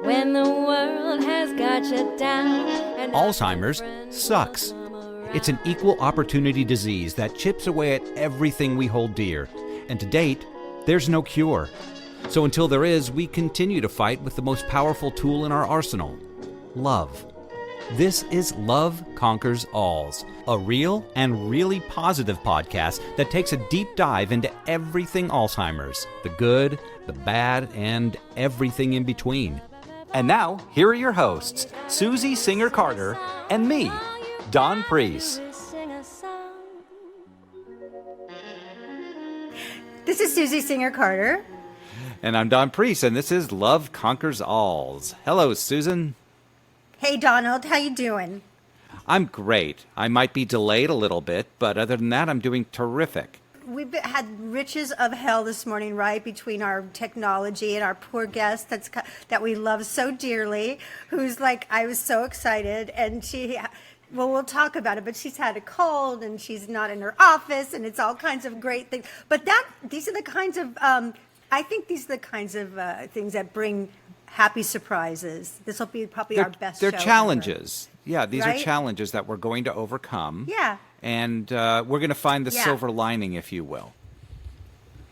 When the world has got you down. And Alzheimer's sucks. It's an equal opportunity disease that chips away at everything we hold dear. And to date, there's no cure. So until there is, we continue to fight with the most powerful tool in our arsenal, love. This is Love Conquers Alls, a real and really positive podcast that takes a deep dive into everything Alzheimer's, the good, the bad, and everything in between. And now, here are your hosts, Susie Singer-Carter and me, Don Priest. This is Susie Singer-Carter. And I'm Don Priest, and this is Love Conquers Alls. Hello, Susan. Hey, Donald. How you doing? I'm great. I might be delayed a little bit, but other than that, I'm doing terrific. We've had riches of hell this morning, right, between our technology and our poor guest that we love so dearly, who's like, I was so excited, and we'll talk about it, but she's had a cold, and she's not in her office, and it's all kinds of great things. But these are the kinds of, I think these are the kinds of things that bring happy surprises. This will be probably our best show. They're challenges. Ever. Yeah, these right? are challenges that we're going to overcome. Yeah. And we're going to find the silver lining, if you will.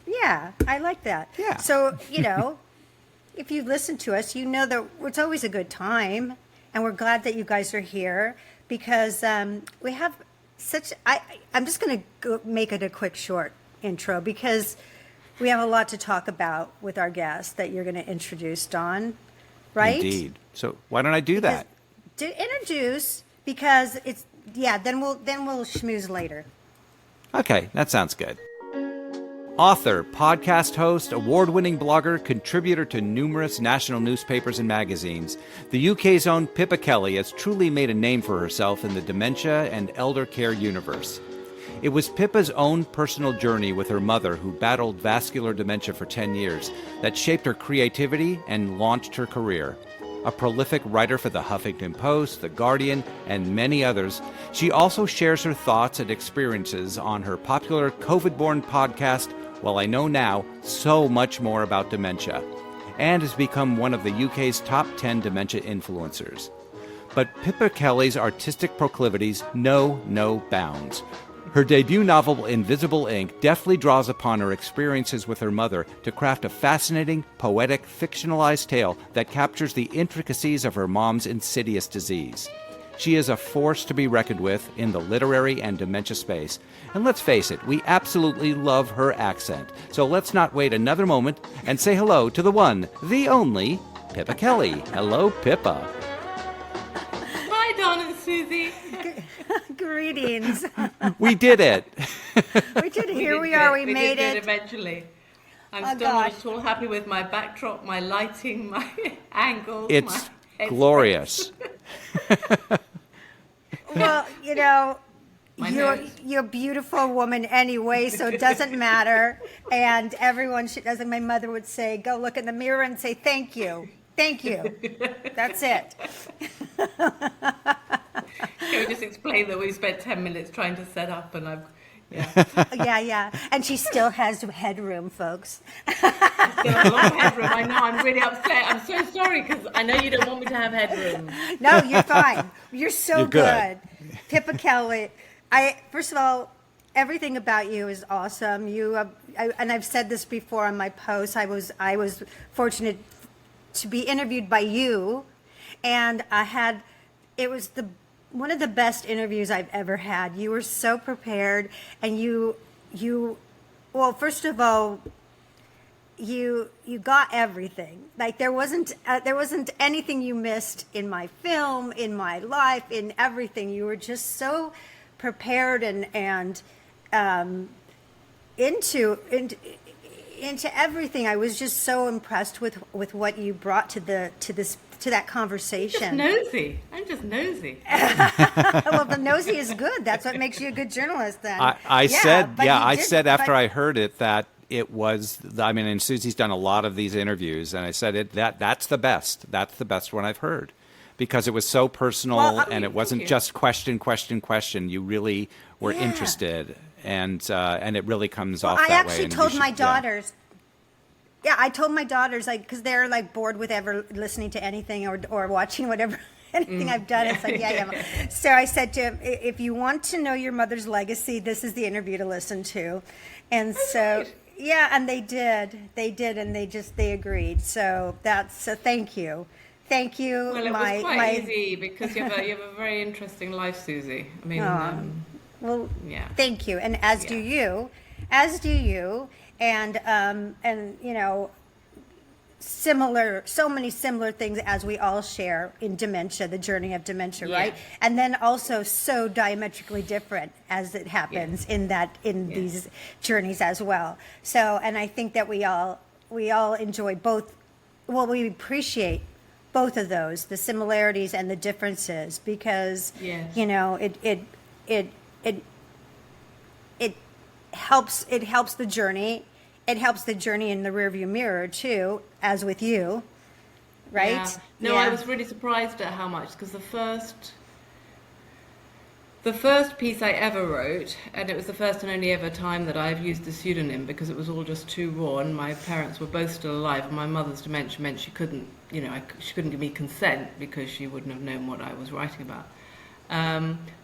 Yeah, I like that. Yeah. So, if you listen to us, you know that it's always a good time. And we're glad that you guys are here because we have I'm just going to make it a quick, short intro because we have a lot to talk about with our guest that you're going to introduce, Dawn, right? Indeed. So why don't I do that? To introduce, because it's, then we'll schmooze later. Okay, that sounds good. Author, podcast host, award-winning blogger, contributor to numerous national newspapers and magazines, the UK's own Pippa Kelly has truly made a name for herself in the dementia and elder care universe. It was Pippa's own personal journey with her mother, who battled vascular dementia for 10 years, that shaped her creativity and launched her career. A prolific writer for the Huffington Post, The Guardian, and many others, she also shares her thoughts and experiences on her popular COVID-born podcast, Well I Know Now So Much More About Dementia, and has become one of the UK's top 10 dementia influencers. But Pippa Kelly's artistic proclivities know no bounds. Her debut novel, Invisible Ink, deftly draws upon her experiences with her mother to craft a fascinating, poetic, fictionalized tale that captures the intricacies of her mom's insidious disease. She is a force to be reckoned with in the literary and dementia space. And let's face it, we absolutely love her accent. So let's not wait another moment and say hello to the one, the only, Pippa Kelly. Hello, Pippa. Hi, Don and Susie. Greetings. We did it. We did. Here we are. We made did it. Eventually. I'm Oh, still gosh. not at all happy with my backdrop, my lighting, my angles. It's my glorious. Well, My you're nose. a beautiful woman anyway, so it doesn't matter. And everyone should, as my mother would say, go look in the mirror and say, thank you. Thank you. That's it. Can we just explain that we spent 10 minutes trying to set up and Yeah. And she still has headroom, folks. still have a lot of headroom. I know, I'm really upset. I'm so sorry because I know you don't want me to have headroom. No, you're fine. You're so You're good. Pippa Kelly. First of all, everything about you is awesome. And I've said this before on my post. I was fortunate to be interviewed by you, and it was one of the best interviews I've ever had. You were so prepared, and well, first of all, you got everything. Like there wasn't anything you missed in my film, in my life, in everything. You were just so prepared and into everything. I was just so impressed with what you brought to that conversation. I'm just nosy. Well, the nosy is good. That's what makes you a good journalist then. I said after but- I heard it that it was, and Susie's done a lot of these interviews, and I said that's the best. That's the best one I've heard. Because it was so personal, and it wasn't just question. You really were interested, and it really comes off that way. I actually told my daughters. Yeah, I told my daughters, like, because they're like bored with ever listening to anything or watching whatever anything I've done. It's like, yeah. So I said to him, if you want to know your mother's legacy, this is the interview to listen to. And so, yeah, and they did, and they agreed. So thank you. Thank you. Well, it was quite easy because you have a very interesting life, Susie. I mean, well, yeah. Thank you, and as do you, and so many similar things as we all share in dementia, the journey of dementia, right? And then also so diametrically different as it happens in these journeys as well. So, and I think that we all enjoy both. Well, we appreciate both of those, the similarities and the differences, because it helps the journey. It helps the journey in the rearview mirror too, as with you, right? Yeah. No, I was really surprised at how much, because the first piece I ever wrote, and it was the first and only ever time that I've used a pseudonym because it was all just too raw, and my parents were both still alive, and my mother's dementia meant she couldn't give me consent because she wouldn't have known what I was writing about.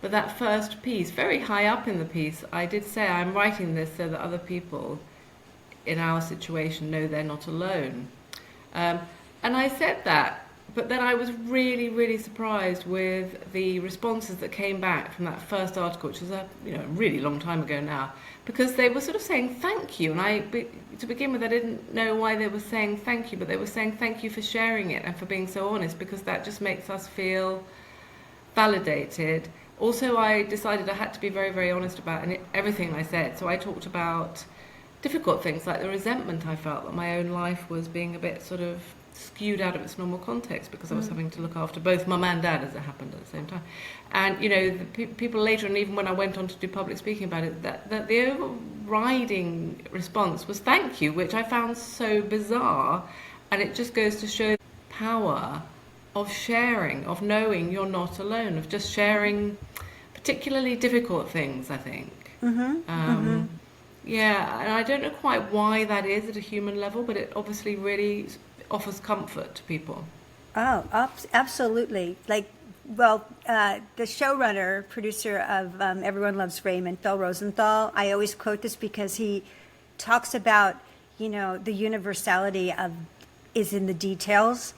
But that first piece, very high up in the piece, I did say I'm writing this so that other people in our situation know they're not alone. And I said that, but then I was really, really surprised with the responses that came back from that first article, which is a really long time ago now, because they were sort of saying thank you, and to begin with I didn't know why they were saying thank you, but they were saying thank you for sharing it and for being so honest, because that just makes us feel validated. Also, I decided I had to be very, very honest about everything I said, so I talked about difficult things like the resentment I felt that my own life was being a bit sort of skewed out of its normal context because I was having to look after both mum and dad as it happened at the same time. And the people later, and even when I went on to do public speaking about it, that the overriding response was thank you, which I found so bizarre. And it just goes to show the power of sharing, of knowing you're not alone, of just sharing particularly difficult things, I think. Yeah, and I don't know quite why that is at a human level, but it obviously really offers comfort to people. Oh, absolutely. The showrunner, producer of Everyone Loves Raymond, Phil Rosenthal, I always quote this because he talks about, the universality is in the details.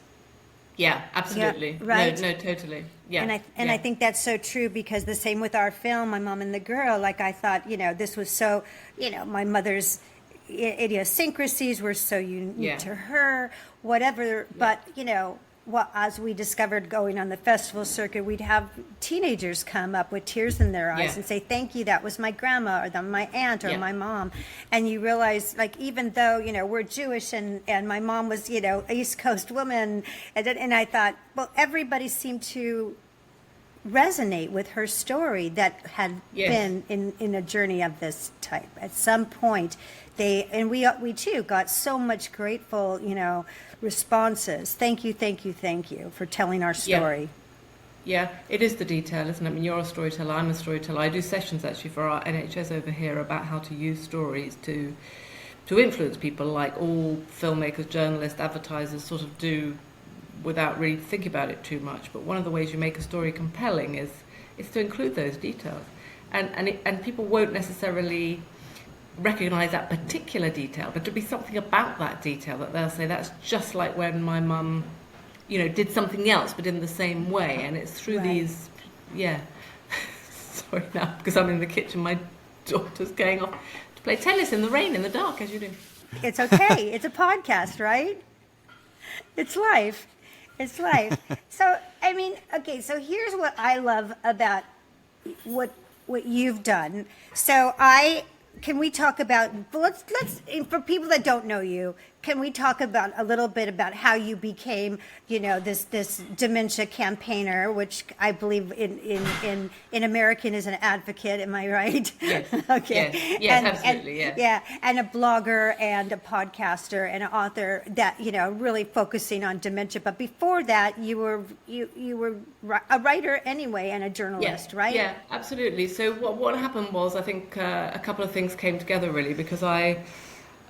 Yeah, absolutely. Yeah, right? No, totally. Yeah. And I think that's so true, because the same with our film, My Mom and the Girl, like I thought, this was so, my mother's idiosyncrasies were so unique to her, whatever. But, as we discovered going on the festival circuit, we'd have teenagers come up with tears in their eyes and say, thank you, that was my grandma or my aunt or my mom. And you realize, even though, we're Jewish and my mom was, East Coast woman, and I thought, well, everybody seemed to resonate with her story that had been in a journey of this type. At some point, we too got so much grateful, responses. Thank you for telling our story. Yeah, it is the detail, isn't it? I mean, you're a storyteller, I'm a storyteller. I do sessions actually for our NHS over here about how to use stories to influence people, like all filmmakers, journalists, advertisers sort of do without really thinking about it too much. But one of the ways you make a story compelling is to include those details. And people won't necessarily recognize that particular detail, but to be something about that detail that they'll say, that's just like when my mum, did something else but in the same way. And it's through these, sorry now, because I'm in the kitchen, my daughter's going off to play tennis in the rain, in the dark, as you do. It's okay. It's a podcast, right? It's life. So, I mean, okay, so here's what I love about what you've done. So can we talk about, let's for people that don't know you, can we talk about a little bit about how you became, this dementia campaigner, which I believe in American is an advocate, am I right? Yes. Okay. Yes, absolutely, yeah, and a blogger and a podcaster and an author that, really focusing on dementia. But before that, you were a writer anyway and a journalist, right? Yeah, absolutely. So what happened was, I think a couple of things came together really, because I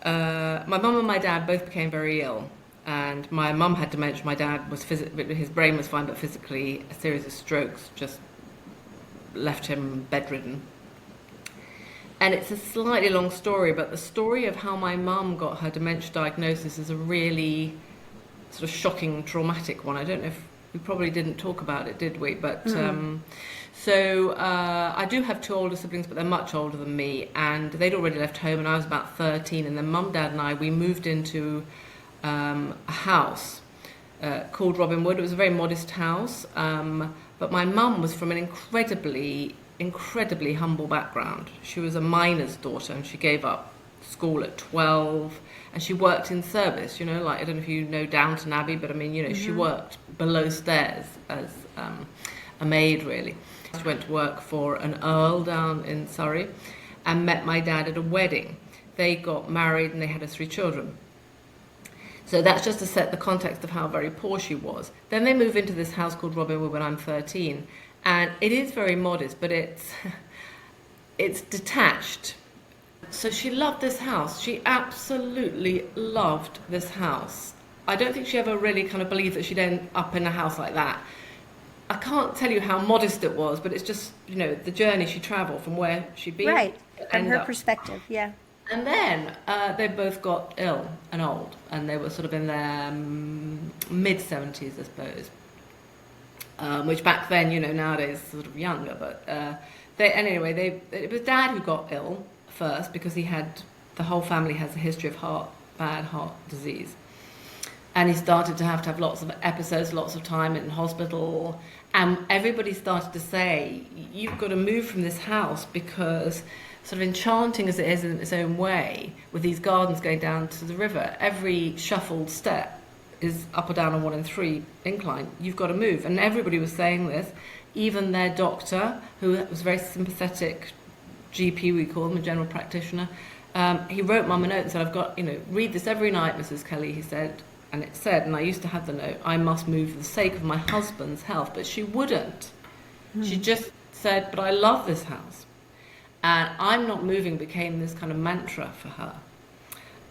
My mum and my dad both became very ill. And my mum had dementia. My dad was his brain was fine, but physically a series of strokes just left him bedridden. And it's a slightly long story, but the story of how my mum got her dementia diagnosis is a really sort of shocking, traumatic one. I don't know if we probably didn't talk about it, did we? But I do have 2 older siblings, but they're much older than me, and they'd already left home, and I was about 13. And then Mum, Dad, and we moved into a house called Robin Wood. It was a very modest house, but my mum was from an incredibly humble background. She was a miner's daughter, and she gave up school at 12, and she worked in service, you know, like, I don't know if you know Downton Abbey, but I mean, you know, she worked below stairs as a maid, really. She went to work for an earl down in Surrey and met my dad at a wedding. They got married and they had 3 children. So that's just to set the context of how very poor she was. Then they move into this house called Robin Wood when I'm 13, and it is very modest, but it's detached. So she loved this house. She absolutely loved this house. I don't think she ever really kind of believed that she'd end up in a house like that. I can't tell you how modest it was, but it's just, you know, the journey she travelled from where she'd been. Right, from her perspective, yeah. And then they both got ill and old, and they were sort of in their mid-70s, I suppose. Which back then, you know, nowadays sort of younger. But it was Dad who got ill first, because the whole family has a history of bad heart disease. And he started to have lots of episodes, lots of time in hospital. And everybody started to say, you've got to move from this house, because sort of enchanting as it is in its own way, with these gardens going down to the river, every shuffled step is up or down on 1 and 3 incline. You've got to move. And everybody was saying this, even their doctor, who was a very sympathetic GP, we call him, a general practitioner. He wrote Mum a note and said, I've got, you know, read this every night, Mrs. Kelly, he said. And it said, and I used to have the note, I must move for the sake of my husband's health. But she wouldn't. She just said, but I love this house. And I'm not moving became this kind of mantra for her.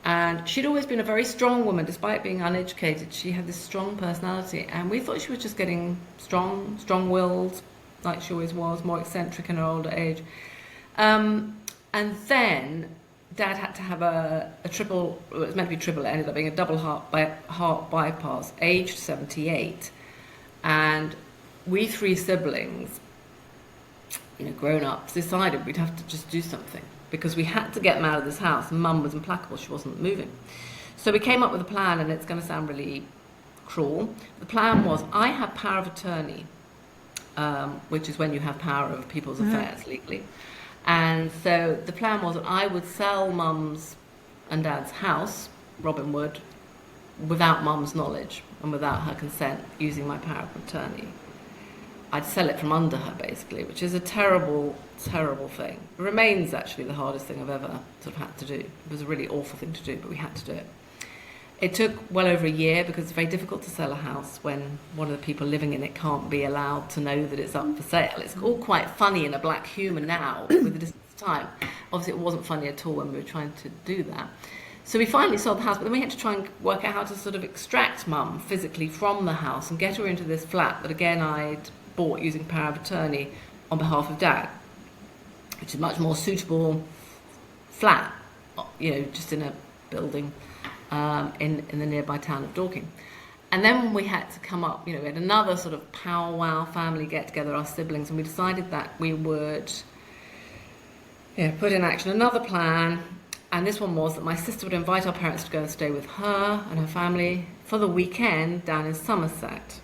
And she'd always been a very strong woman, despite being uneducated. She had this strong personality. And we thought she was just getting strong-willed, like she always was, more eccentric in her older age. And then Dad had to have a triple, well, it was meant to be triple, it ended up being a double heart bypass, aged 78. And we 3 siblings, you know, grown-ups, decided we'd have to just do something, because we had to get them out of this house. Mum was implacable, she wasn't moving. So we came up with a plan, and it's going to sound really cruel. The plan was, I have power of attorney, which is when you have power over people's affairs legally. And so the plan was that I would sell Mum's and Dad's house, Robin Wood, without Mum's knowledge and without her consent, using my power of attorney. I'd sell it from under her, basically, which is a terrible, terrible thing. It remains actually the hardest thing I've ever sort of had to do. It was a really awful thing to do, but we had to do it. It took well over a year, because it's very difficult to sell a house when one of the people living in it can't be allowed to know that it's up for sale. It's all quite funny in a black humour now with the distance of time. Obviously, it wasn't funny at all when we were trying to do that. So we finally sold the house, but then we had to try and work out how to sort of extract Mum physically from the house and get her into this flat that, again, I'd bought using power of attorney on behalf of Dad, which is a much more suitable flat, you know, just in a building in the nearby town of Dorking. And then we had to come up, you know, we had another sort of powwow family get-together, our siblings, and we decided that we would put in action another plan. And this one was that my sister would invite our parents to go and stay with her and her family for the weekend down in Somerset,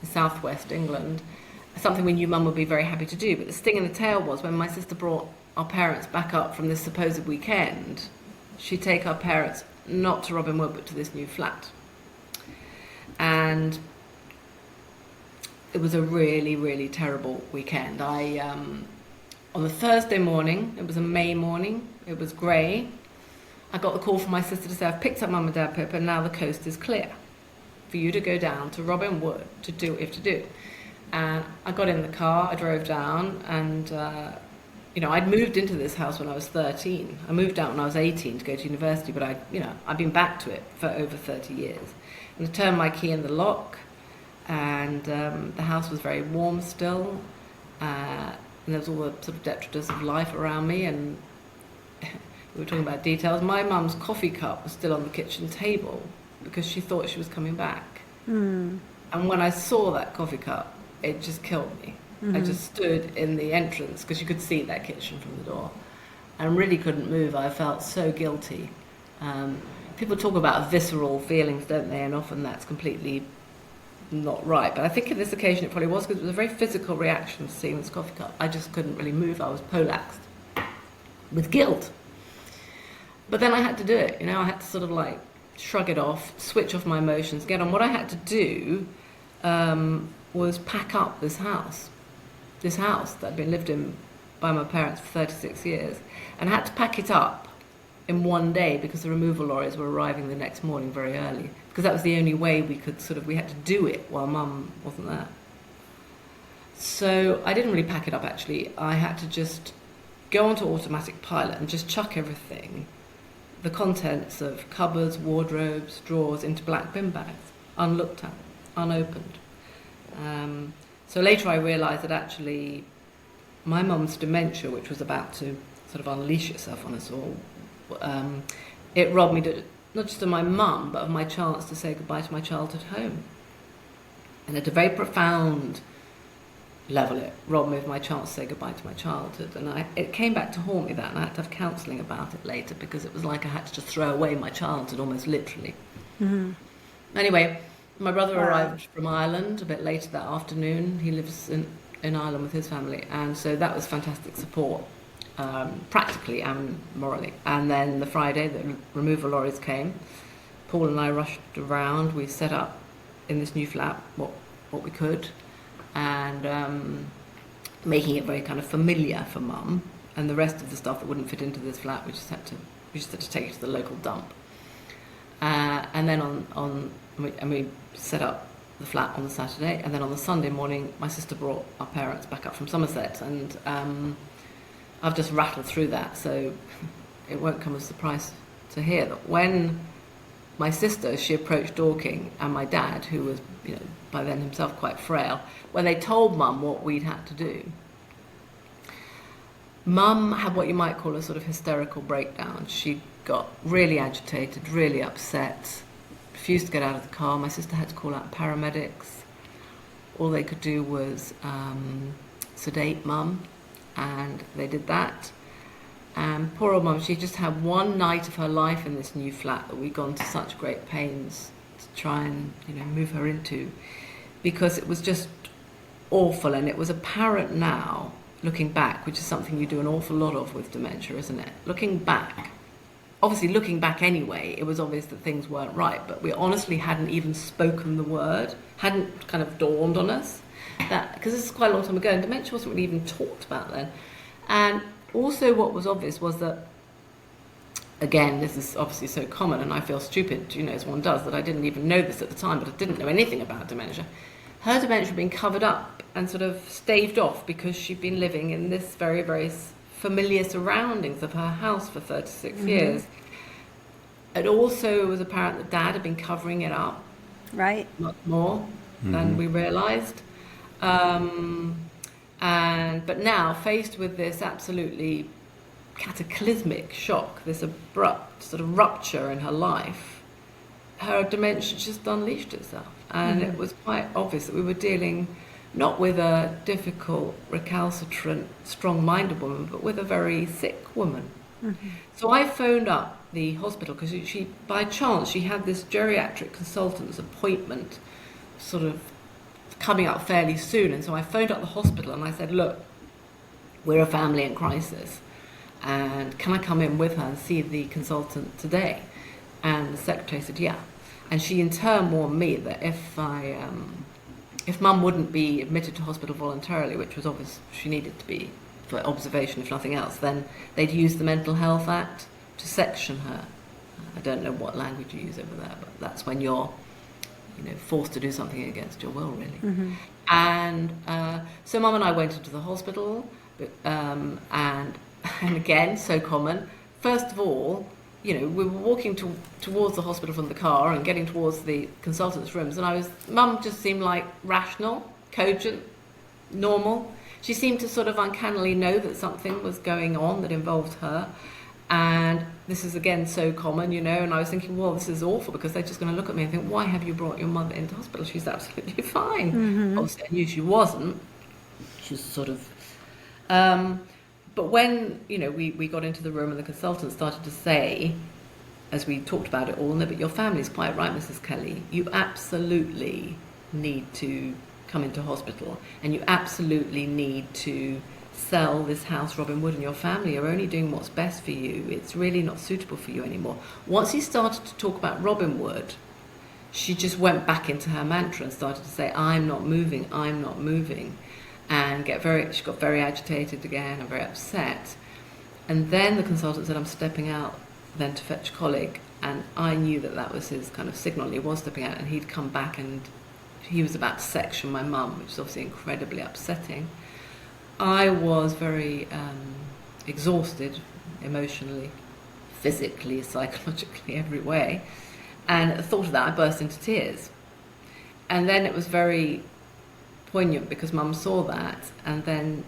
in southwest England, something we knew Mum would be very happy to do. But the sting in the tail was, when my sister brought our parents back up from this supposed weekend, she'd take our parents not to Robin Wood, but to this new flat. And it was a really, really terrible weekend. On the Thursday morning, it was a May morning, it was grey, I got the call from my sister to say, I've picked up Mum and Dad, Pippa, and now the coast is clear for you to go down to Robin Wood to do what you have to do. And I got in the car, I drove down, and I'd moved into this house when I was 13. I moved out when I was 18 to go to university, but I've been back to it for over 30 years. And I turned my key in the lock, and the house was very warm still, and there was all the sort of detritus of life around me, and we were talking about details. My mum's coffee cup was still on the kitchen table because she thought she was coming back. And when I saw that coffee cup, it just killed me. I just stood in the entrance because you could see that kitchen from the door and really couldn't move. I felt so guilty. People talk about visceral feelings, don't they? And often that's completely not right. But I think on this occasion it probably was, because it was a very physical reaction to seeing this coffee cup. I just couldn't really move. I was polaxed with guilt. But then I had to do it. I had to sort of like shrug it off, switch off my emotions, get on. What I had to do was pack up this house that had been lived in by my parents for 36 years, and I had to pack it up in one day because the removal lorries were arriving the next morning very early, because that was the only way we had to do it while Mum wasn't there. So I didn't really pack it up, actually. I had to just go onto automatic pilot and just chuck everything, the contents of cupboards, wardrobes, drawers, into black bin bags, unlooked at, unopened. So later I realised that actually my mum's dementia, which was about to sort of unleash itself on us all, it robbed me not just of my mum, but of my chance to say goodbye to my childhood home. And at a very profound level, it robbed me of my chance to say goodbye to my childhood. And it came back to haunt me, that, and I had to have counselling about it later, because it was like I had to just throw away my childhood, almost literally. Anyway, my brother arrived from Ireland a bit later that afternoon. He lives in Ireland with his family, and so that was fantastic support, practically and morally. And then the Friday, the removal lorries came. Paul and I rushed around. We set up in this new flat what we could, and making it very kind of familiar for Mum. And the rest of the stuff that wouldn't fit into this flat, we just had to take it to the local dump. And then we set up the flat on the Saturday, and then on the Sunday morning my sister brought our parents back up from Somerset, and I've just rattled through that, so it won't come as a surprise to hear that when my sister, she approached Dorking, and my dad, who was by then himself quite frail, when they told Mum what we'd had to do, Mum had what you might call a sort of hysterical breakdown. She got really agitated, really upset, refused to get out of the car. My sister had to call out paramedics. All they could do was sedate Mum, and they did that. And poor old Mum, she just had one night of her life in this new flat that we'd gone to such great pains to try and move her into, because it was just awful. And it was apparent now, looking back, which is something you do an awful lot of with dementia, isn't it? Looking back anyway, it was obvious that things weren't right, but we honestly hadn't even spoken the word, hadn't kind of dawned on us that, because this is quite a long time ago, and dementia wasn't really even talked about then. And also what was obvious was that, again, this is obviously so common, and I feel stupid, as one does, that I didn't even know this at the time, but I didn't know anything about dementia. Her dementia had been covered up and sort of staved off because she'd been living in this very, very familiar surroundings of her house for 36 years. It also was apparent that Dad had been covering it up, Right. much more than we realised. But now, faced with this absolutely cataclysmic shock, this abrupt sort of rupture in her life, her dementia just unleashed itself. And it was quite obvious that we were dealing not with a difficult, recalcitrant, strong-minded woman, but with a very sick woman. So I phoned up the hospital, because she, by chance, she had this geriatric consultant's appointment sort of coming up fairly soon. And so I phoned up the hospital and I said, look, we're a family in crisis, and can I come in with her and see the consultant today? And the secretary said, yeah. And she in turn warned me that if Mum wouldn't be admitted to hospital voluntarily, which was obvious she needed to be for observation if nothing else, then they'd use the Mental Health Act to section her. I don't know what language you use over there, but that's when you're forced to do something against your will, really. And so Mum and I went into the hospital. And again, so common. First of all, we were walking towards the hospital from the car and getting towards the consultant's rooms, and Mum just seemed like rational, cogent, normal. She seemed to sort of uncannily know that something was going on that involved her. And this is, again, so common, and I was thinking, well, this is awful, because they're just going to look at me and think, why have you brought your mother into hospital? She's absolutely fine. Mm-hmm. Obviously, I knew she wasn't. She was sort of... but when, we got into the room and the consultant started to say, as we talked about it all, no, but your family's quite right, Mrs. Kelly. You absolutely need to come into hospital, and you absolutely need to sell this house, Robin Wood, and your family are only doing what's best for you. It's really not suitable for you anymore. Once he started to talk about Robin Wood, she just went back into her mantra and started to say, I'm not moving, and she got very agitated again and very upset. And then the consultant said, I'm stepping out then to fetch a colleague, and I knew that was his kind of signal. He was stepping out, and he'd come back and he was about to section my mum, which is obviously incredibly upsetting. I was very exhausted emotionally, physically, psychologically, every way. And at the thought of that, I burst into tears. And then it was very poignant, because Mum saw that, and then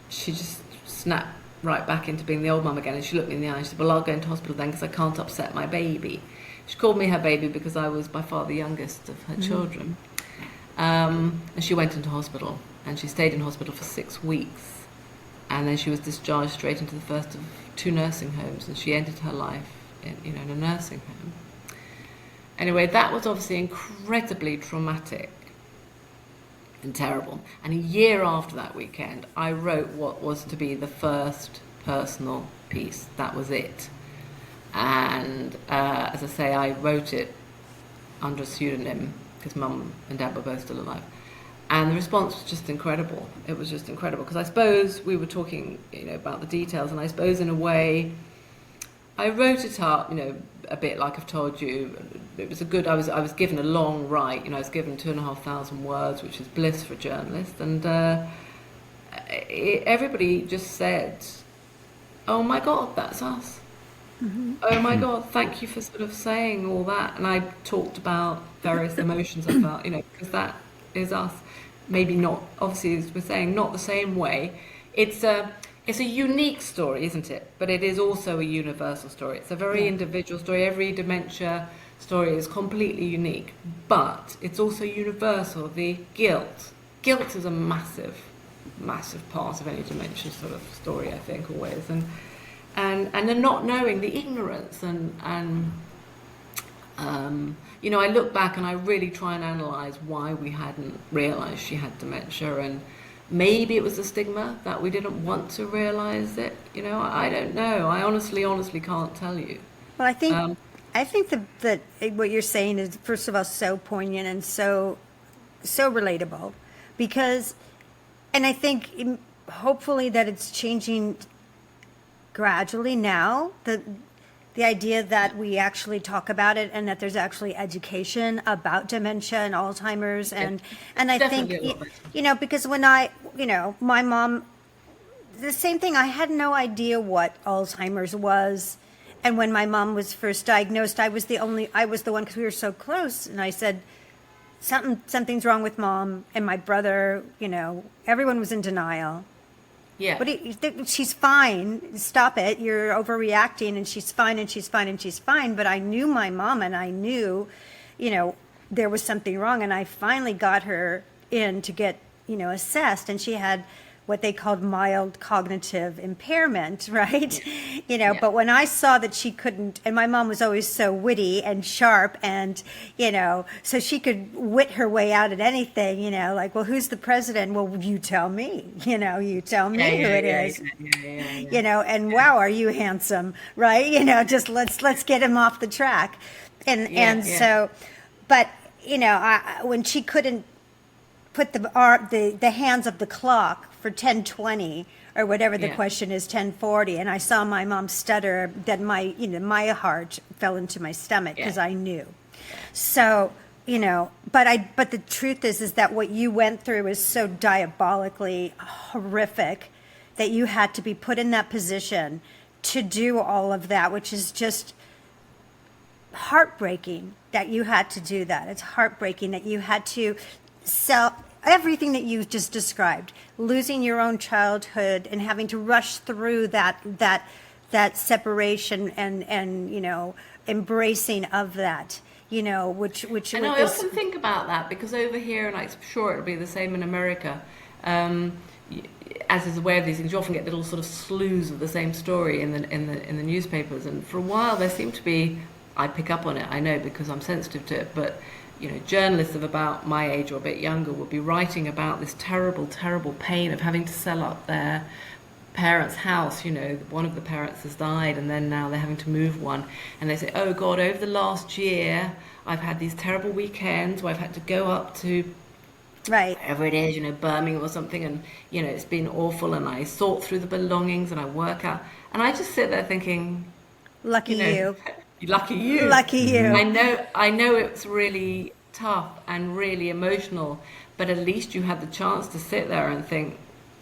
she just snapped right back into being the old mum again, and she looked me in the eye and she said, well, I'll go into hospital then, because I can't upset my baby. She called me her baby because I was by far the youngest of her children. And she went into hospital, and she stayed in hospital for 6 weeks, and then she was discharged straight into the first of 2 nursing homes, and she ended her life in a nursing home. Anyway, that was obviously incredibly traumatic and terrible. And a year after that weekend, I wrote what was to be the first personal piece. That was it. And as I say, I wrote it under a pseudonym, because Mum and Dad were both still alive. And the response was just incredible. It was just incredible, because I suppose we were talking, about the details, and I suppose in a way, I wrote it up, a bit like I've told you. It was I was given a long write, I was given 2,500 words, which is bliss for a journalist, and everybody just said, oh my God, that's us. Mm-hmm. Oh my God, thank you for sort of saying all that. And I talked about various emotions I felt, because that is us. Maybe not, obviously, as we're saying, not the same way. It's a unique story, isn't it? But it is also a universal story. It's a very individual story. Every dementia story is completely unique, but it's also universal. The guilt is a massive, massive part of any dementia sort of story, I think, always. And the not knowing, the ignorance, and I look back and I really try and analyse why we hadn't realised she had dementia, and maybe it was a stigma that we didn't want to realise it. I don't know. I honestly can't tell you. Well, I think that what you're saying is, first of all, so poignant and so relatable, because, and I think hopefully that it's changing gradually now, the idea that we actually talk about it, and that there's actually education about dementia and Alzheimer's, and I think, because when my mom, the same thing, I had no idea what Alzheimer's was. And when my mom was first diagnosed, I was the one, because we were so close, and I said, something's wrong with Mom, and my brother, everyone was in denial. Yeah. But she's fine. Stop it. You're overreacting, and she's fine, and she's fine, and she's fine. But I knew my mom, and I knew, there was something wrong. And I finally got her in to get, assessed. And she had what they called mild cognitive impairment, right? But when I saw that she couldn't, and my mom was always so witty and sharp, and, so she could wit her way out at anything, like, well, who's the president? Well, you tell me, you tell me who it is, and wow, are you handsome, right? Just let's get him off the track. So, but, when she couldn't put the hands of the clock for 10:20 or whatever the question is, 10:40, and I saw my mom stutter, then my heart fell into my stomach, because I knew. So, but the truth is that what you went through is so diabolically horrific, that you had to be put in that position to do all of that, which is just heartbreaking that you had to do that. It's heartbreaking that you had to sell everything that you just described, losing your own childhood and having to rush through that separation and you know, embracing of that, you know, which and I often think about that, because over here, and I'm sure it'll be the same in America, as is aware of these things, you often get little sort of slews of the same story in the newspapers, and for a while there seemed to be, I pick up on it, I know, because I'm sensitive to it, but you know, journalists of about my age or a bit younger would be writing about this terrible, terrible pain of having to sell up their parents' house. You know, one of the parents has died, and then now they're having to move one, and they say, oh God, over the last year I've had these terrible weekends where I've had to go up to wherever it is, you know, Birmingham or something, and you know, it's been awful, and I sort through the belongings and I work out, and I just sit there thinking, lucky you. Lucky you. Lucky you. I know it's really tough and really emotional, but at least you had the chance to sit there and think,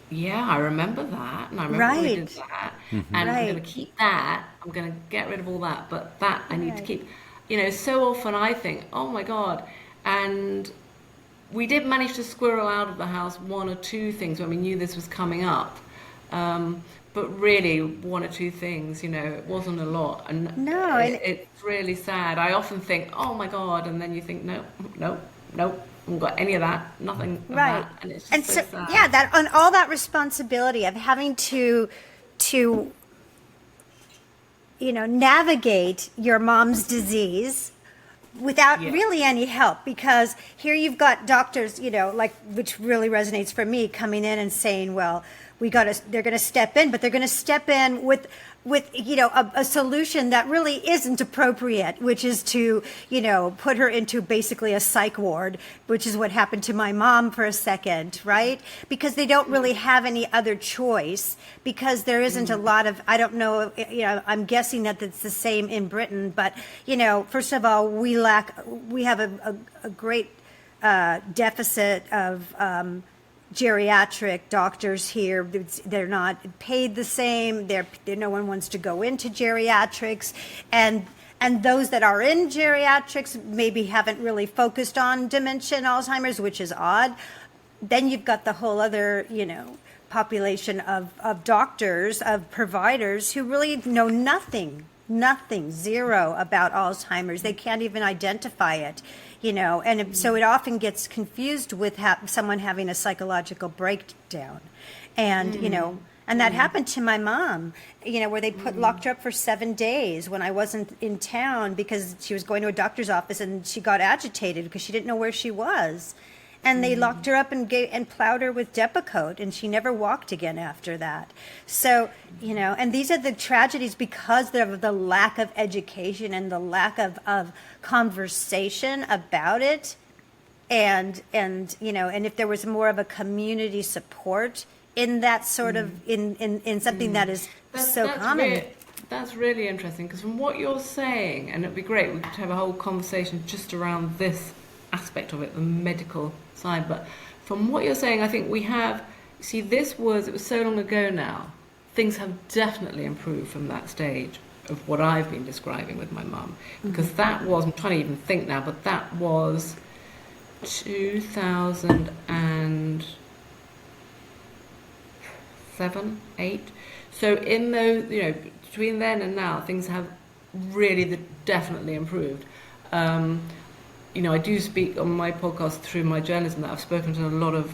yeah, I remember that, and I remember we did that, and I'm going to keep that, I'm going to get rid of all that, but that I need to keep. You know, so often I think, oh my God, and we did manage to squirrel out of the house one or two things when we knew this was coming up. But really, one or two things, you know, it wasn't a lot. And it's really sad. I often think, oh my God, and then you think, no, I haven't got any of that, nothing of that. And it's just so sad. Yeah, that on all that responsibility of having to you know, navigate your mom's disease without really any help, because here you've got doctors, you know, like, which really resonates for me, coming in and saying, well, they're going to step in, but they're going to step in with you know, a solution that really isn't appropriate, which is to, you know, put her into basically a psych ward, which is what happened to my mom for a second, right? Because they don't really have any other choice, because there isn't a lot of, I don't know, you know, I'm guessing that it's the same in Britain, but, you know, first of all, we have a great deficit of geriatric doctors here. They're not paid the same. No one wants to go into geriatrics, and those that are in geriatrics maybe haven't really focused on dementia and Alzheimer's, which is odd. Then you've got the whole other, you know, population of doctors, of providers who really know nothing, zero about Alzheimer's. They can't even identify it. You know, and so it often gets confused with someone having a psychological breakdown. And, you know, and that happened to my mom, you know, where they locked her up for 7 days when I wasn't in town, because she was going to a doctor's office and she got agitated because she didn't know where she was. And they locked her up and plowed her with Depakote, and she never walked again after that. So, you know, and these are the tragedies because of the lack of education and the lack of conversation about it. And you know, and if there was more of a community support in that sort of, in something that is so common. That's really interesting, because from what you're saying, and it'd be great, we could have a whole conversation just around this aspect of it, the medical side, but from what you're saying, I think we have, see, it was so long ago now, things have definitely improved from that stage of what I've been describing with my mum, because that was, I'm trying to even think now, but that was 2007, 8, so in those, you know, between then and now, things have really definitely improved. You know, I do speak on my podcast through my journalism that I've spoken to a lot of,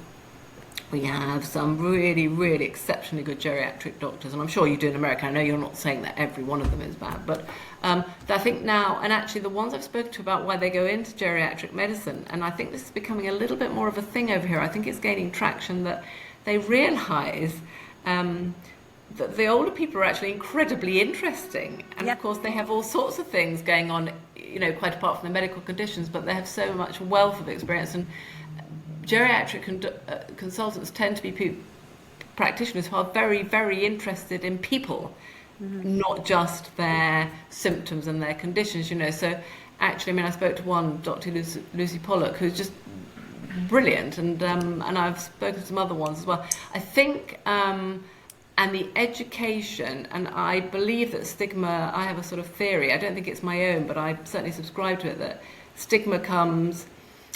we have some really, really exceptionally good geriatric doctors, and I'm sure you do in America. I know you're not saying that every one of them is bad, but I think now, and actually the ones I've spoken to about why they go into geriatric medicine, and I think this is becoming a little bit more of a thing over here. I think it's gaining traction that they realise that the older people are actually incredibly interesting, and of course they have all sorts of things going on, you know, quite apart from the medical conditions, but they have so much wealth of experience, and geriatric consultants tend to be practitioners who are very, very interested in people, not just their symptoms and their conditions, you know. So actually, I mean, I spoke to one, Dr. Lucy Pollock, who's just brilliant, and I've spoken to some other ones as well. I think and the education, and I believe that stigma, I have a sort of theory, I don't think it's my own, but I certainly subscribe to it, that stigma comes,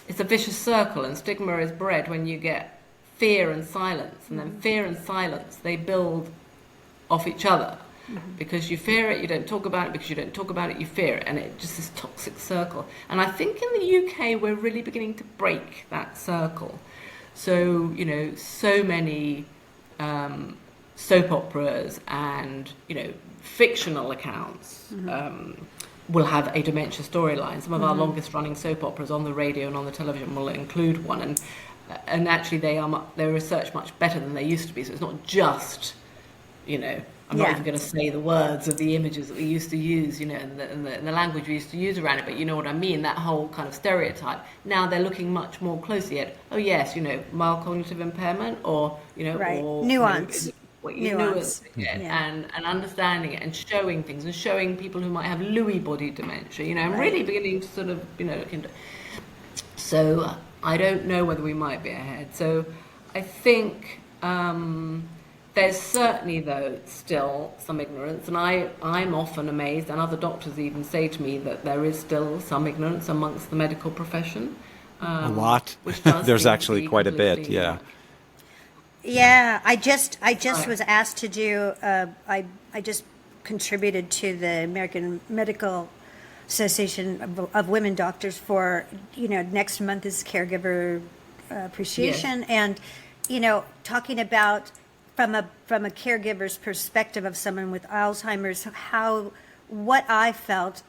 it's a vicious circle, and stigma is bred when you get fear and silence, and then fear and silence, they build off each other. Because you fear it, you don't talk about it, because you don't talk about it, you fear it, and it just this toxic circle. And I think in the UK we're really beginning to break that circle. So, you know, so many soap operas and, you know, fictional accounts will have a dementia storyline. Some of our longest running soap operas on the radio and on the television will include one, and actually they're researched much better than they used to be. So it's not just, you know, I'm not even going to say the words of the images that we used to use, you know, and the language we used to use around it, but you know what I mean, that whole kind of stereotype. Now they're looking much more closely at, oh yes, you know, mild cognitive impairment, or, you know, or nuance. Nuance. And understanding it and showing things and showing people who might have Lewy body dementia, you know, and really beginning to sort of, you know, look into. So I don't know whether we might be ahead. So I think there's certainly, though, still some ignorance, and I'm often amazed, and other doctors even say to me that there is still some ignorance amongst the medical profession. A lot. Which does There's seem actually to be quite a bit, completely yeah. Yeah, I just was asked to do. I just contributed to the American Medical Association of Women Doctors for, you know, next month is Caregiver Appreciation, and, you know, talking about from a caregiver's perspective of someone with Alzheimer's, what I felt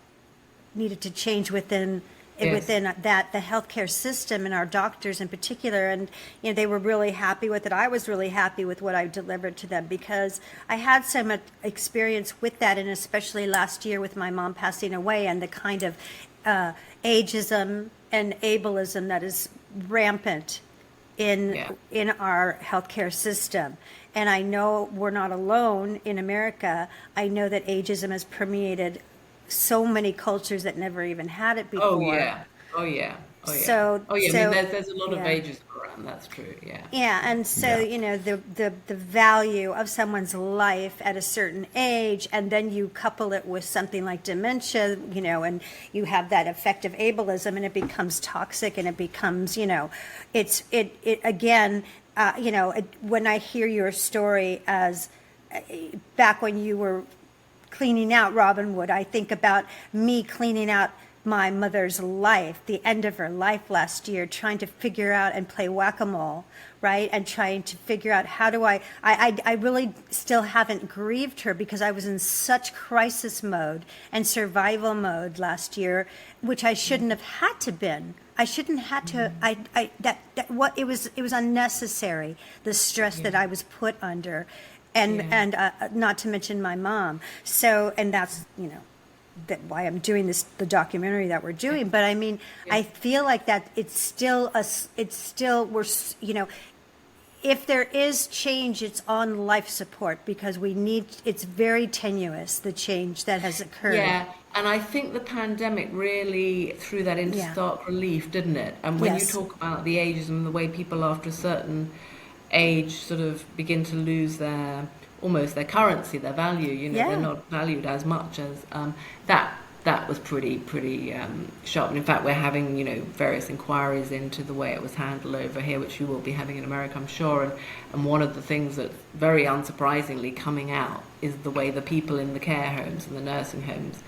needed to change within that, the healthcare system and our doctors in particular. And, you know, they were really happy with it. I was really happy with what I delivered to them, because I had so much experience with that, and especially last year with my mom passing away, and the kind of ageism and ableism that is rampant in our healthcare system. And I know we're not alone in America. I know that ageism has permeated so many cultures that never even had it before. Oh yeah. So, I mean, there's a lot of ageism around. That's true. Yeah. Yeah, and so you know, the value of someone's life at a certain age, and then you couple it with something like dementia, you know, and you have that effective ableism, and it becomes toxic, and it becomes, you know, it again. You know, when I hear your story as back when you were cleaning out Robin Wood, I think about me cleaning out my mother's life, the end of her life last year, trying to figure out and play whack-a-mole, right? And trying to figure out how do I really still haven't grieved her, because I was in such crisis mode and survival mode last year, which I shouldn't have had to been. I shouldn't have to. It was unnecessary, the stress that I was put under, and not to mention my mom. So, and that's, you know, that why I'm doing the documentary that we're doing. But I mean, I feel like that it's still we're, you know, if there is change, it's on life support, because it's very tenuous, the change that has occurred. Yeah. And I think the pandemic really threw that into stark relief, didn't it? And when you talk about the ageism, the way people after a certain age sort of begin to lose their currency, their value, you know, they're not valued as much as that was pretty sharp. And in fact, we're having, you know, various inquiries into the way it was handled over here, which you will be having in America, I'm sure. And one of the things that's very unsurprisingly coming out is the way the people in the care homes and the nursing homes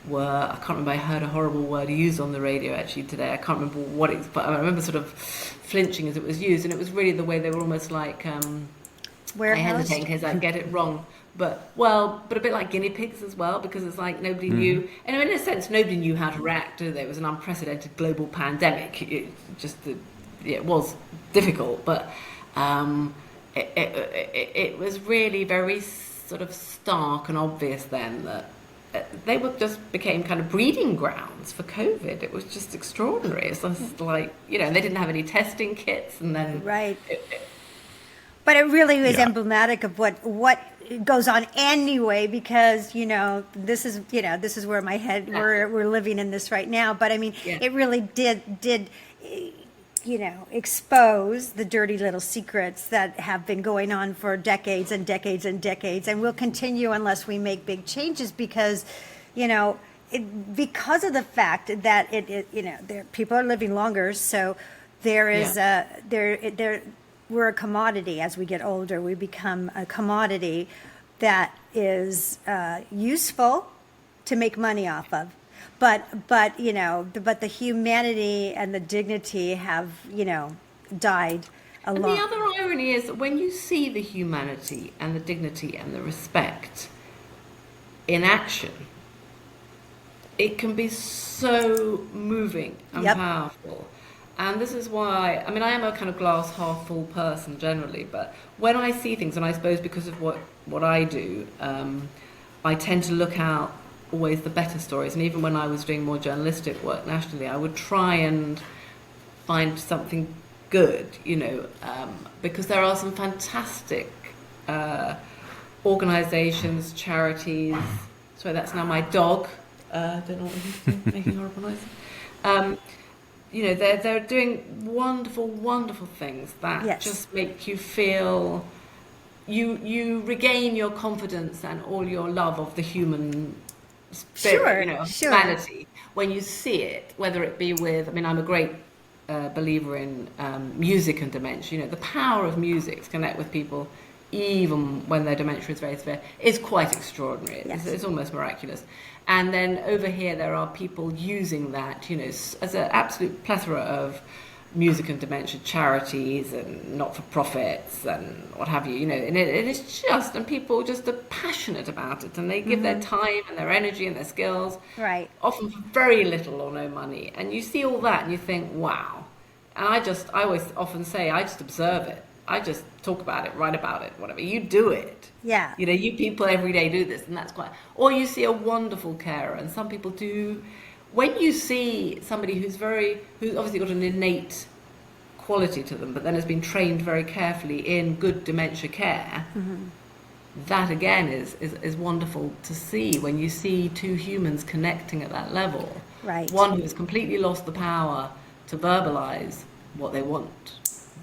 were, I can't remember, I heard a horrible word used on the radio actually today. I can't remember what it's, but I remember sort of flinching as it was used, and it was really the way they were almost like, I hesitate in case I get it wrong, but a bit like guinea pigs as well, because it's like nobody knew, and in a sense nobody knew how to react. There was an unprecedented global pandemic. It was difficult, but it was really very sort of stark and obvious then that they became kind of breeding grounds for COVID. It was just extraordinary. It's just like, you know, they didn't have any testing kits, and then but it really was emblematic of what goes on anyway, because, you know, this is where my head, we're living in this right now. But I mean, it really did expose the dirty little secrets that have been going on for decades and decades and decades, and will continue unless we make big changes, because, because of the fact that people are living longer, so there is we're a commodity. As we get older, we become a commodity that is useful to make money off of. But the humanity and the dignity have, died a lot. And the other irony is that when you see the humanity and the dignity and the respect in action, it can be so moving and powerful. And this is why, I am a kind of glass half full person generally, but when I see things, and I suppose because of what I do, I tend to look out always the better stories. And even when I was doing more journalistic work nationally, I would try and find something good, because there are some fantastic organisations, charities. Sorry, that's now my dog. Don't know what he's doing, making horrible noises. They're doing wonderful, wonderful things that just make you feel you regain your confidence and all your love of the human spirit, humanity, when you see it, whether it be with, I'm a great believer in music and dementia. The power of music to connect with people even when their dementia is very severe is quite extraordinary. It's almost miraculous. And then over here there are people using that, as an absolute plethora of music and dementia charities and not-for-profits and what have you, and it is just, and people just are passionate about it, and they give their time and their energy and their skills, often for very little or no money. And you see all that and you think, wow. And I always often say, I just observe it. I just talk about it, write about it, whatever. You do it. Yeah. You people every day do this, and that's quite... Or you see a wonderful carer, and some people do... When you see somebody who's obviously got an innate quality to them, but then has been trained very carefully in good dementia care, that again is wonderful to see, when you see two humans connecting at that level. Right. One who's completely lost the power to verbalise what they want.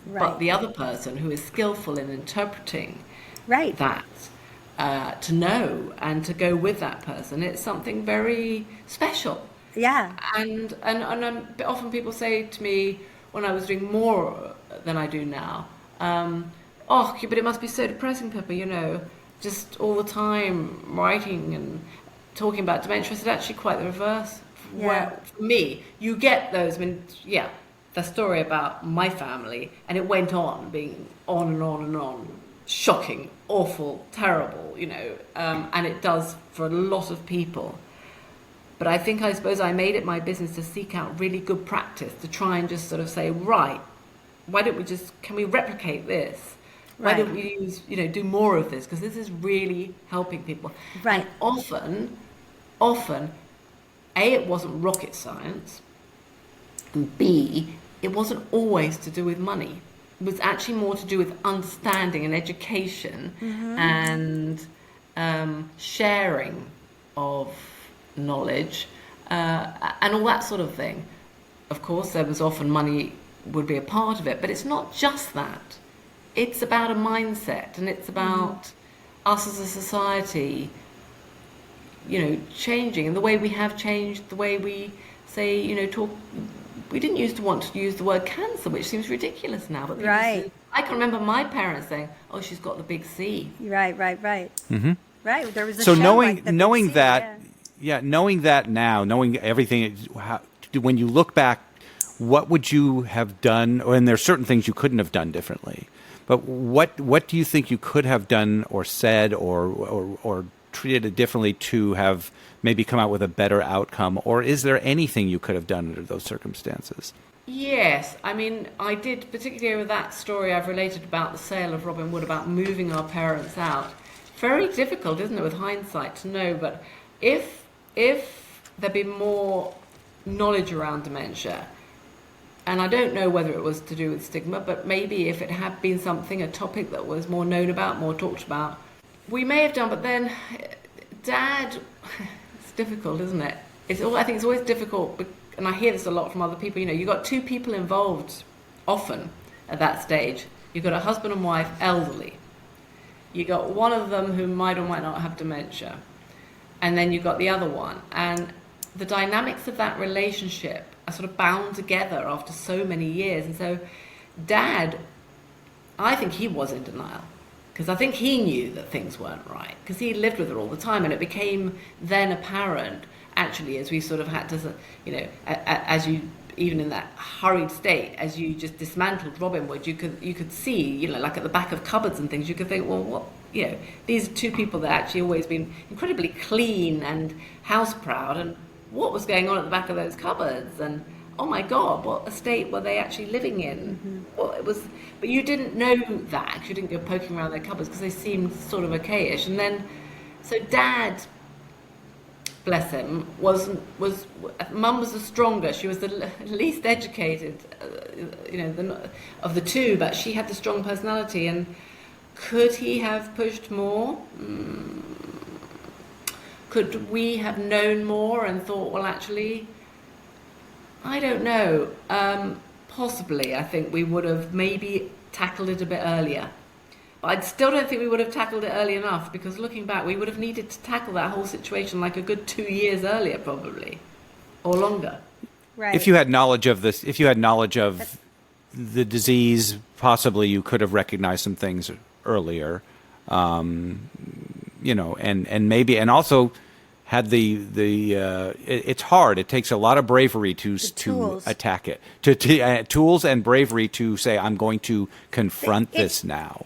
But the other person who is skillful in interpreting that, to know and to go with that person, it's something very special. Yeah. And often people say to me, when I was doing more than I do now, but it must be so depressing, Pippa, just all the time writing and talking about dementia. It's actually quite the reverse. Yeah. Where, for me, you get those, the story about my family, and it went on, being on and on and on, shocking, awful, terrible, and it does for a lot of people. But I suppose I made it my business to seek out really good practice, to try and just sort of say, right, why don't we can we replicate this? Why don't we use, do more of this? Because this is really helping people. Right. And often, A, it wasn't rocket science, and B, it wasn't always to do with money. It was actually more to do with understanding and education and sharing of knowledge and all that sort of thing. Of course, there was often money would be a part of it, but it's not just that. It's about a mindset, and it's about us as a society, changing, and the way we have changed, the way we say, talk. We didn't used to want to use the word cancer, which seems ridiculous now. But I can remember my parents saying, "Oh, she's got the big C." Right. Mm-hmm. Right. There was a so show knowing like knowing C, that, knowing that now, knowing everything, when you look back, what would you have done? And there's certain things you couldn't have done differently. But what do you think you could have done or said or treated it differently to have maybe come out with a better outcome? Or is there anything you could have done under those circumstances? Yes, I did, particularly with that story I've related about the sale of Robin Wood, about moving our parents out. Very difficult, isn't it, with hindsight to know, but if there'd been more knowledge around dementia, and I don't know whether it was to do with stigma, but maybe if it had been a topic that was more known about, more talked about, we may have done. But then Dad, it's difficult, isn't it? I think it's always difficult, and I hear this a lot from other people, you've got two people involved often at that stage, you've got a husband and wife, elderly. You got one of them who might or might not have dementia, and then you've got the other one. And the dynamics of that relationship are sort of bound together after so many years. And so Dad, I think he was in denial, because I think he knew that things weren't right, because he lived with her all the time, and it became then apparent, actually, as we sort of had to, as you, even in that hurried state, as you just dismantled Robin Wood, you could see, like at the back of cupboards and things, you could think, well, what, these are two people that actually always been incredibly clean and house proud, and what was going on at the back of those cupboards, and oh my God, what a state were they actually living in? Mm-hmm. Well, it was, but you didn't know that, 'cause you didn't go poking around their cupboards because they seemed sort of okayish. And then, so Dad, bless him, Mum was the stronger. She was the least educated, of the two, but she had the strong personality. And could he have pushed more? Could we have known more and thought, well, actually, I don't know. Possibly, I think we would have maybe tackled it a bit earlier. But I still don't think we would have tackled it early enough, because looking back, we would have needed to tackle that whole situation like a good 2 years earlier, probably, or longer. Right. If you had knowledge of this, if you had knowledge of the disease, possibly you could have recognized some things earlier, and maybe, and also had it's hard. It takes a lot of bravery to attack it, tools and bravery to say, I'm going to confront this now.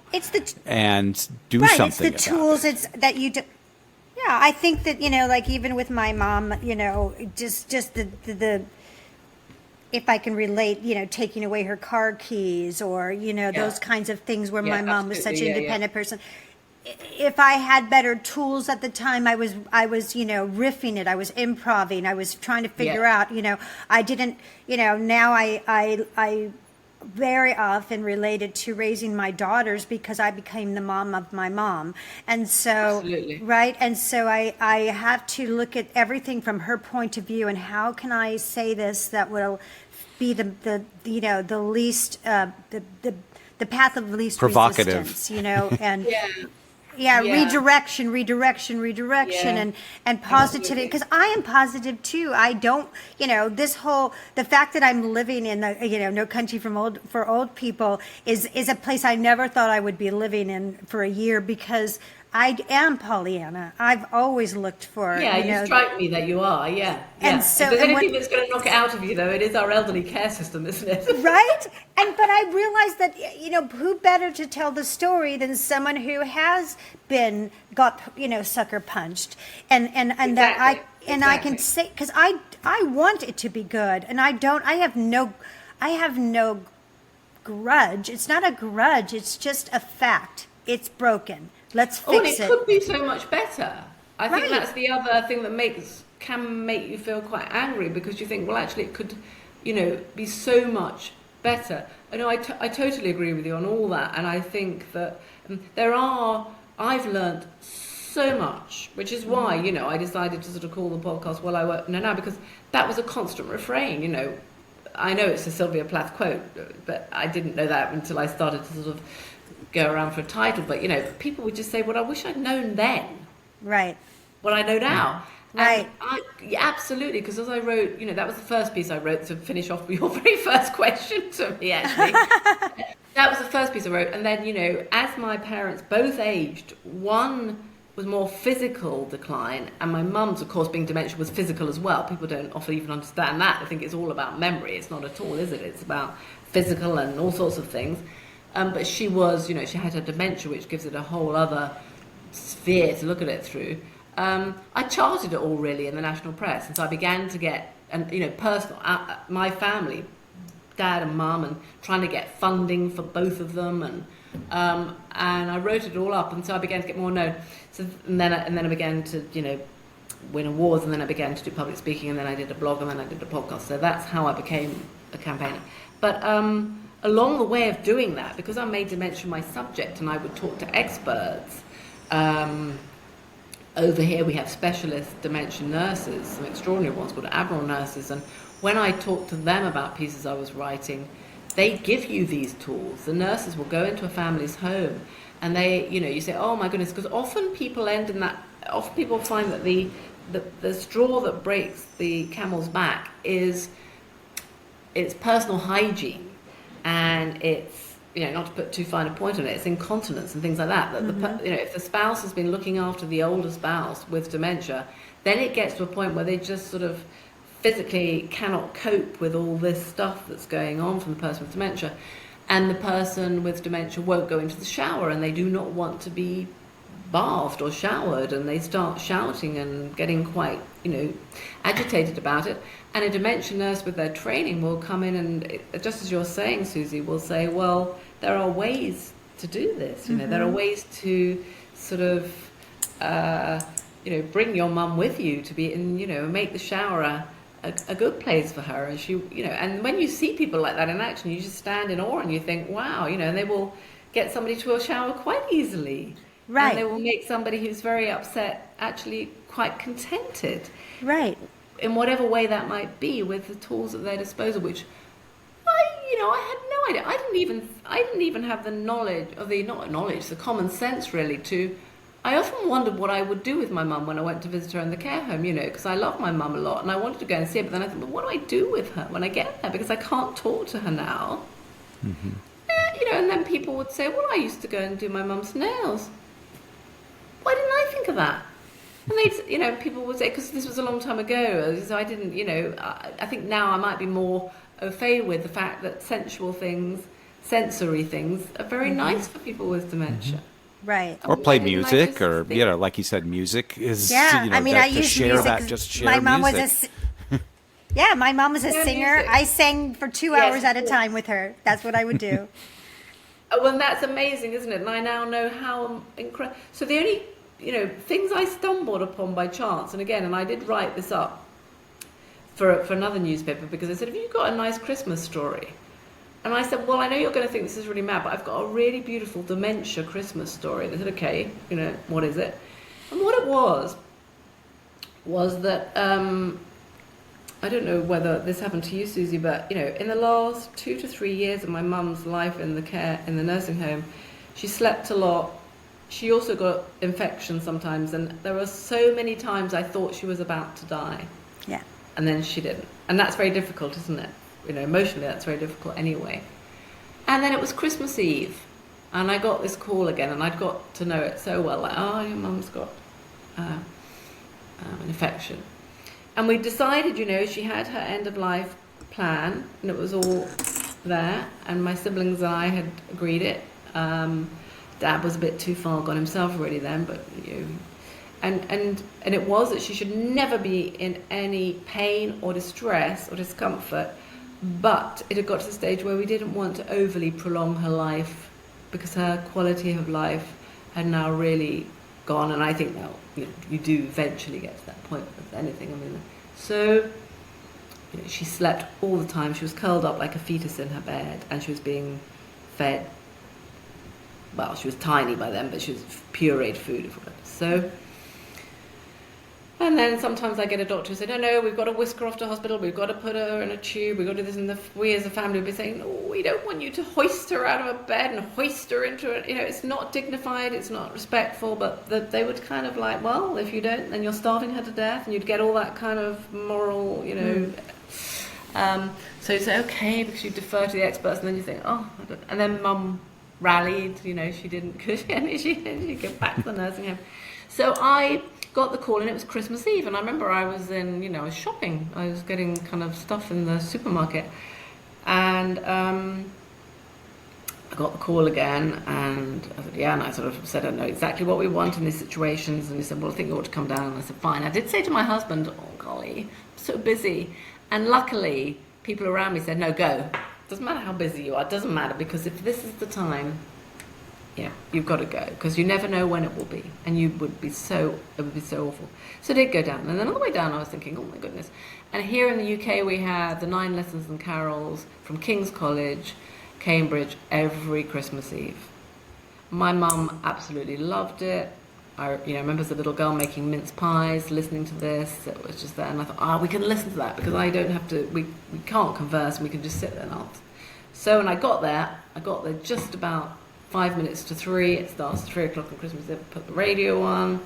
And do something. It's the tools. It's that you do. Yeah, I think that like even with my mom, just the if I can relate, taking away her car keys, or those kinds of things where my mom was such an independent person. If I had better tools at the time, I was riffing it. I was improvising. I was trying to figure out, I didn't, now I very often related to raising my daughters because I became the mom of my mom. And so, absolutely. Right. And so I have to look at everything from her point of view, and how can I say this that will be the least, the path of least provocative resistance, and redirection, and positivity, because I am positive too. I don't, the fact that I'm living in the, No Country for Old People is a place I never thought I would be living in for a year, because I am Pollyanna. I've always looked for. Yeah, you strike me that you are. Yeah. And so, if there's anything that's going to knock it out of you, though, it is our elderly care system, isn't it? Right. But I realized that who better to tell the story than someone who has got sucker punched, and exactly. That I can say, because I want it to be good, and I have no grudge. It's not a grudge. It's just a fact. It's broken. Let's fix it. It could be so much better. I think Right. that's the other thing that can make you feel quite angry, because you think, well, actually, it could, be so much better. I totally agree with you on all that, and I think that I've learned so much, which is why, I decided to sort of call the podcast Well I Work Now, because that was a constant refrain, I know it's a Sylvia Plath quote, but I didn't know that until I started to sort of go around for a title. But people would just say, well, I wish I'd known then Right. what I know now. Right. Absolutely, because as I wrote, that was the first piece I wrote to finish off your very first question to me, actually. That was the first piece I wrote. And then, as my parents both aged, one was more physical decline, and my mum's, of course, being dementia, was physical as well. People don't often even understand that. I think it's all about memory. It's not at all, is it? It's about physical and all sorts of things. But she was, she had her dementia, which gives it a whole other sphere to look at it through. I charted it all really in the national press, and so I began to get, personal, my family, Dad and Mum, and trying to get funding for both of them, and I wrote it all up, and so I began to get more known. So and then I began to win awards, and then I began to do public speaking, and then I did a blog, and then I did a podcast. So that's how I became a campaigner. But along the way of doing that, because I made dementia my subject, and I would talk to experts. Over here we have specialist dementia nurses, some extraordinary ones called Admiral nurses, and when I talked to them about pieces I was writing, they give you these tools. The nurses will go into a family's home, and they, you say, oh my goodness, because often people end in that. Often people find that the straw that breaks the camel's back is it's personal hygiene, and it's, not to put too fine a point on it, it's incontinence and things like that. That if the spouse has been looking after the older spouse with dementia, then it gets to a point where they just sort of physically cannot cope with all this stuff that's going on from the person with dementia, and the person with dementia won't go into the shower, and they do not want to be bathed or showered, and they start shouting and getting quite agitated about it. And a dementia nurse with their training will come in and, just as you're saying, Susie, will say, well, there are ways to do this. There are ways to sort of bring your mum with you to be in, make the shower a good place for her. And she, and when you see people like that in action, you just stand in awe and you think, wow, and they will get somebody to a shower quite easily. Right. And they will make somebody who's very upset actually quite contented. Right. In whatever way that might be, with the tools at their disposal, which I had no idea. I didn't even have the knowledge, or the common sense really to. I often wondered what I would do with my mum when I went to visit her in the care home, because I love my mum a lot and I wanted to go and see her, but then I thought, well, what do I do with her when I get there? Because I can't talk to her now. Mm-hmm. And then people would say, well, I used to go and do my mum's nails. Why didn't I think of that? And they'd, people would say, because this was a long time ago, so I didn't, I think now I might be more au fait with the fact that sensory things are very nice for people with dementia. Right. Or play music, or, like you said, music is, I to use share music. that, just share my mom music. my mom was a singer. Music. I sang for 2 hours at a time with her. That's what I would do. Well, that's amazing, isn't it? And I now know how incredible. So the only, things I stumbled upon by chance, and I did write this up for another newspaper, because I said, have you got a nice Christmas story? And I said, well, I know you're going to think this is really mad, but I've got a really beautiful dementia Christmas story. They said, okay, what is it? And what it was that, I don't know whether this happened to you, Susie, but, in the last 2 to 3 years of my mum's life in the nursing home, she slept a lot. She also got infections sometimes, and there were so many times I thought she was about to die. Yeah. And then she didn't. And that's very difficult, isn't it? Emotionally, that's very difficult anyway. And then it was Christmas Eve, and I got this call again, and I'd got to know it so well, like, oh, your mum's got an infection. And we decided, she had her end-of-life plan, and it was all there, and my siblings and I had agreed it. Dad was a bit too far gone himself already then, but, and it was that she should never be in any pain or distress or discomfort, but it had got to the stage where we didn't want to overly prolong her life, because her quality of life had now really gone. And I think, well, you do eventually get to that point with anything. So she slept all the time. She was curled up like a fetus in her bed, and she was being fed. Well, she was tiny by then, but she was pureed food. So. And then sometimes I get a doctor who said, no, we've got to whisk her off to hospital, we've got to put her in a tube, we've got to do this, and we as a family would be saying, no, we don't want you to hoist her out of a bed and hoist her into it. It's not dignified, it's not respectful, but they would kind of like, well, if you don't, then you're starving her to death, and you'd get all that kind of moral, So you say, okay, because you defer to the experts, and then you think, oh, I don't. And then Mum rallied, she didn't, because she get back to the nursing home. So I got the call, and it was Christmas Eve, and I remember I was in, I was shopping, I was getting kind of stuff in the supermarket, and I got the call again, and I said, yeah, and I sort of said, I know exactly what we want in these situations, and he said, well, I think you ought to come down, and I said, fine. I did say to my husband, oh, golly, I'm so busy, and luckily, people around me said, no, go. Doesn't matter how busy you are, it doesn't matter, because if this is the time, you've got to go, because you never know when it will be, and it would be so awful. So I did go down, and then on the way down I was thinking, oh my goodness. And here in the UK we have the 9 lessons and carols from King's College, Cambridge, every Christmas Eve. My mum absolutely loved it. I remember as a little girl making mince pies, listening to this. It was just there, and I thought, we can listen to that, because I don't have to. We can't converse, and we can just sit there and answer. So when I got there just about 5 minutes to 3. It starts at 3 o'clock on Christmas. They put the radio on.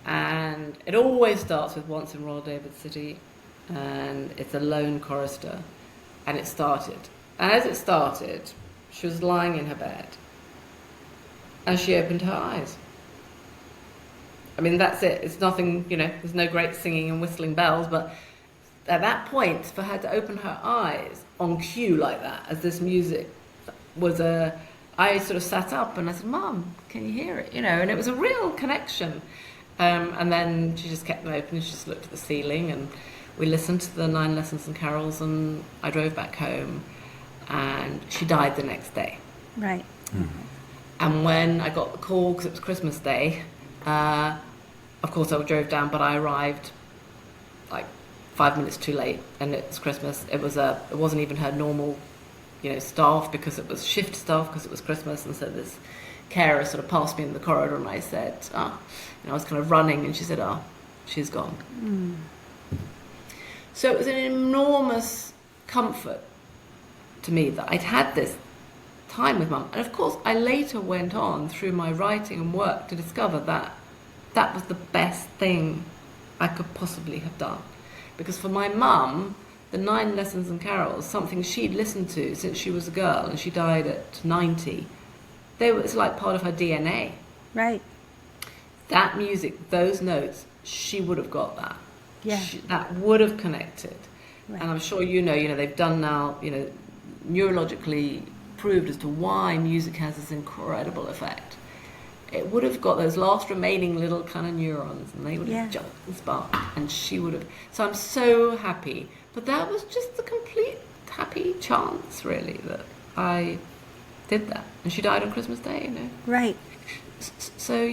And it always starts with Once in Royal David City. And it's a lone chorister. And it started. And as it started, she was lying in her bed. And she opened her eyes. I mean, that's it. It's nothing, there's no great singing and whistling bells, but at that point, for her to open her eyes on cue like that, as this music was I sort of sat up and I said, Mum, can you hear it? And it was a real connection. And then she just kept them open and she just looked at the ceiling, and we listened to the 9 lessons and carols, and I drove back home, and she died the next day. Right. Mm-hmm. And when I got the call, because it was Christmas Day, of course I drove down, but I arrived like 5 minutes too late, and it was Christmas. It wasn't even her normal, staff, because it was shift staff, because it was Christmas. And so this carer sort of passed me in the corridor, and I said, I was kind of running, and she said, she's gone. Mm. So it was an enormous comfort to me that I'd had this time with Mum. And of course, I later went on through my writing and work to discover that that was the best thing I could possibly have done. Because for my mum, the 9 lessons and carols, something she'd listened to since she was a girl, and she died at 90, it's like part of her DNA. Right. That music, those notes, she would have got that. Yeah. That would have connected. Right. And I'm sure they've done now, neurologically proved as to why music has this incredible effect. It would have got those last remaining little kind of neurons, and they would have jumped and sparked, and she would have. So I'm so happy. But that was just the complete happy chance, really, that I did that. And she died on Christmas Day, Right. So,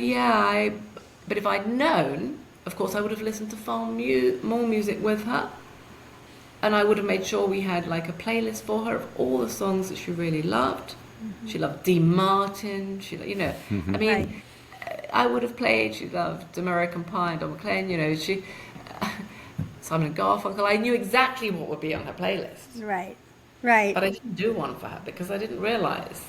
but if I'd known, of course, I would have listened to far more music with her. And I would have made sure we had like a playlist for her of all the songs that she really loved. Mm-hmm. She loved Dean Martin. Mm-hmm. I mean, right. I would have played. She loved American Pie and Don McLean. Simon and Garfunkel. I knew exactly what would be on her playlist. Right, right. But I didn't do one for her because I didn't realize.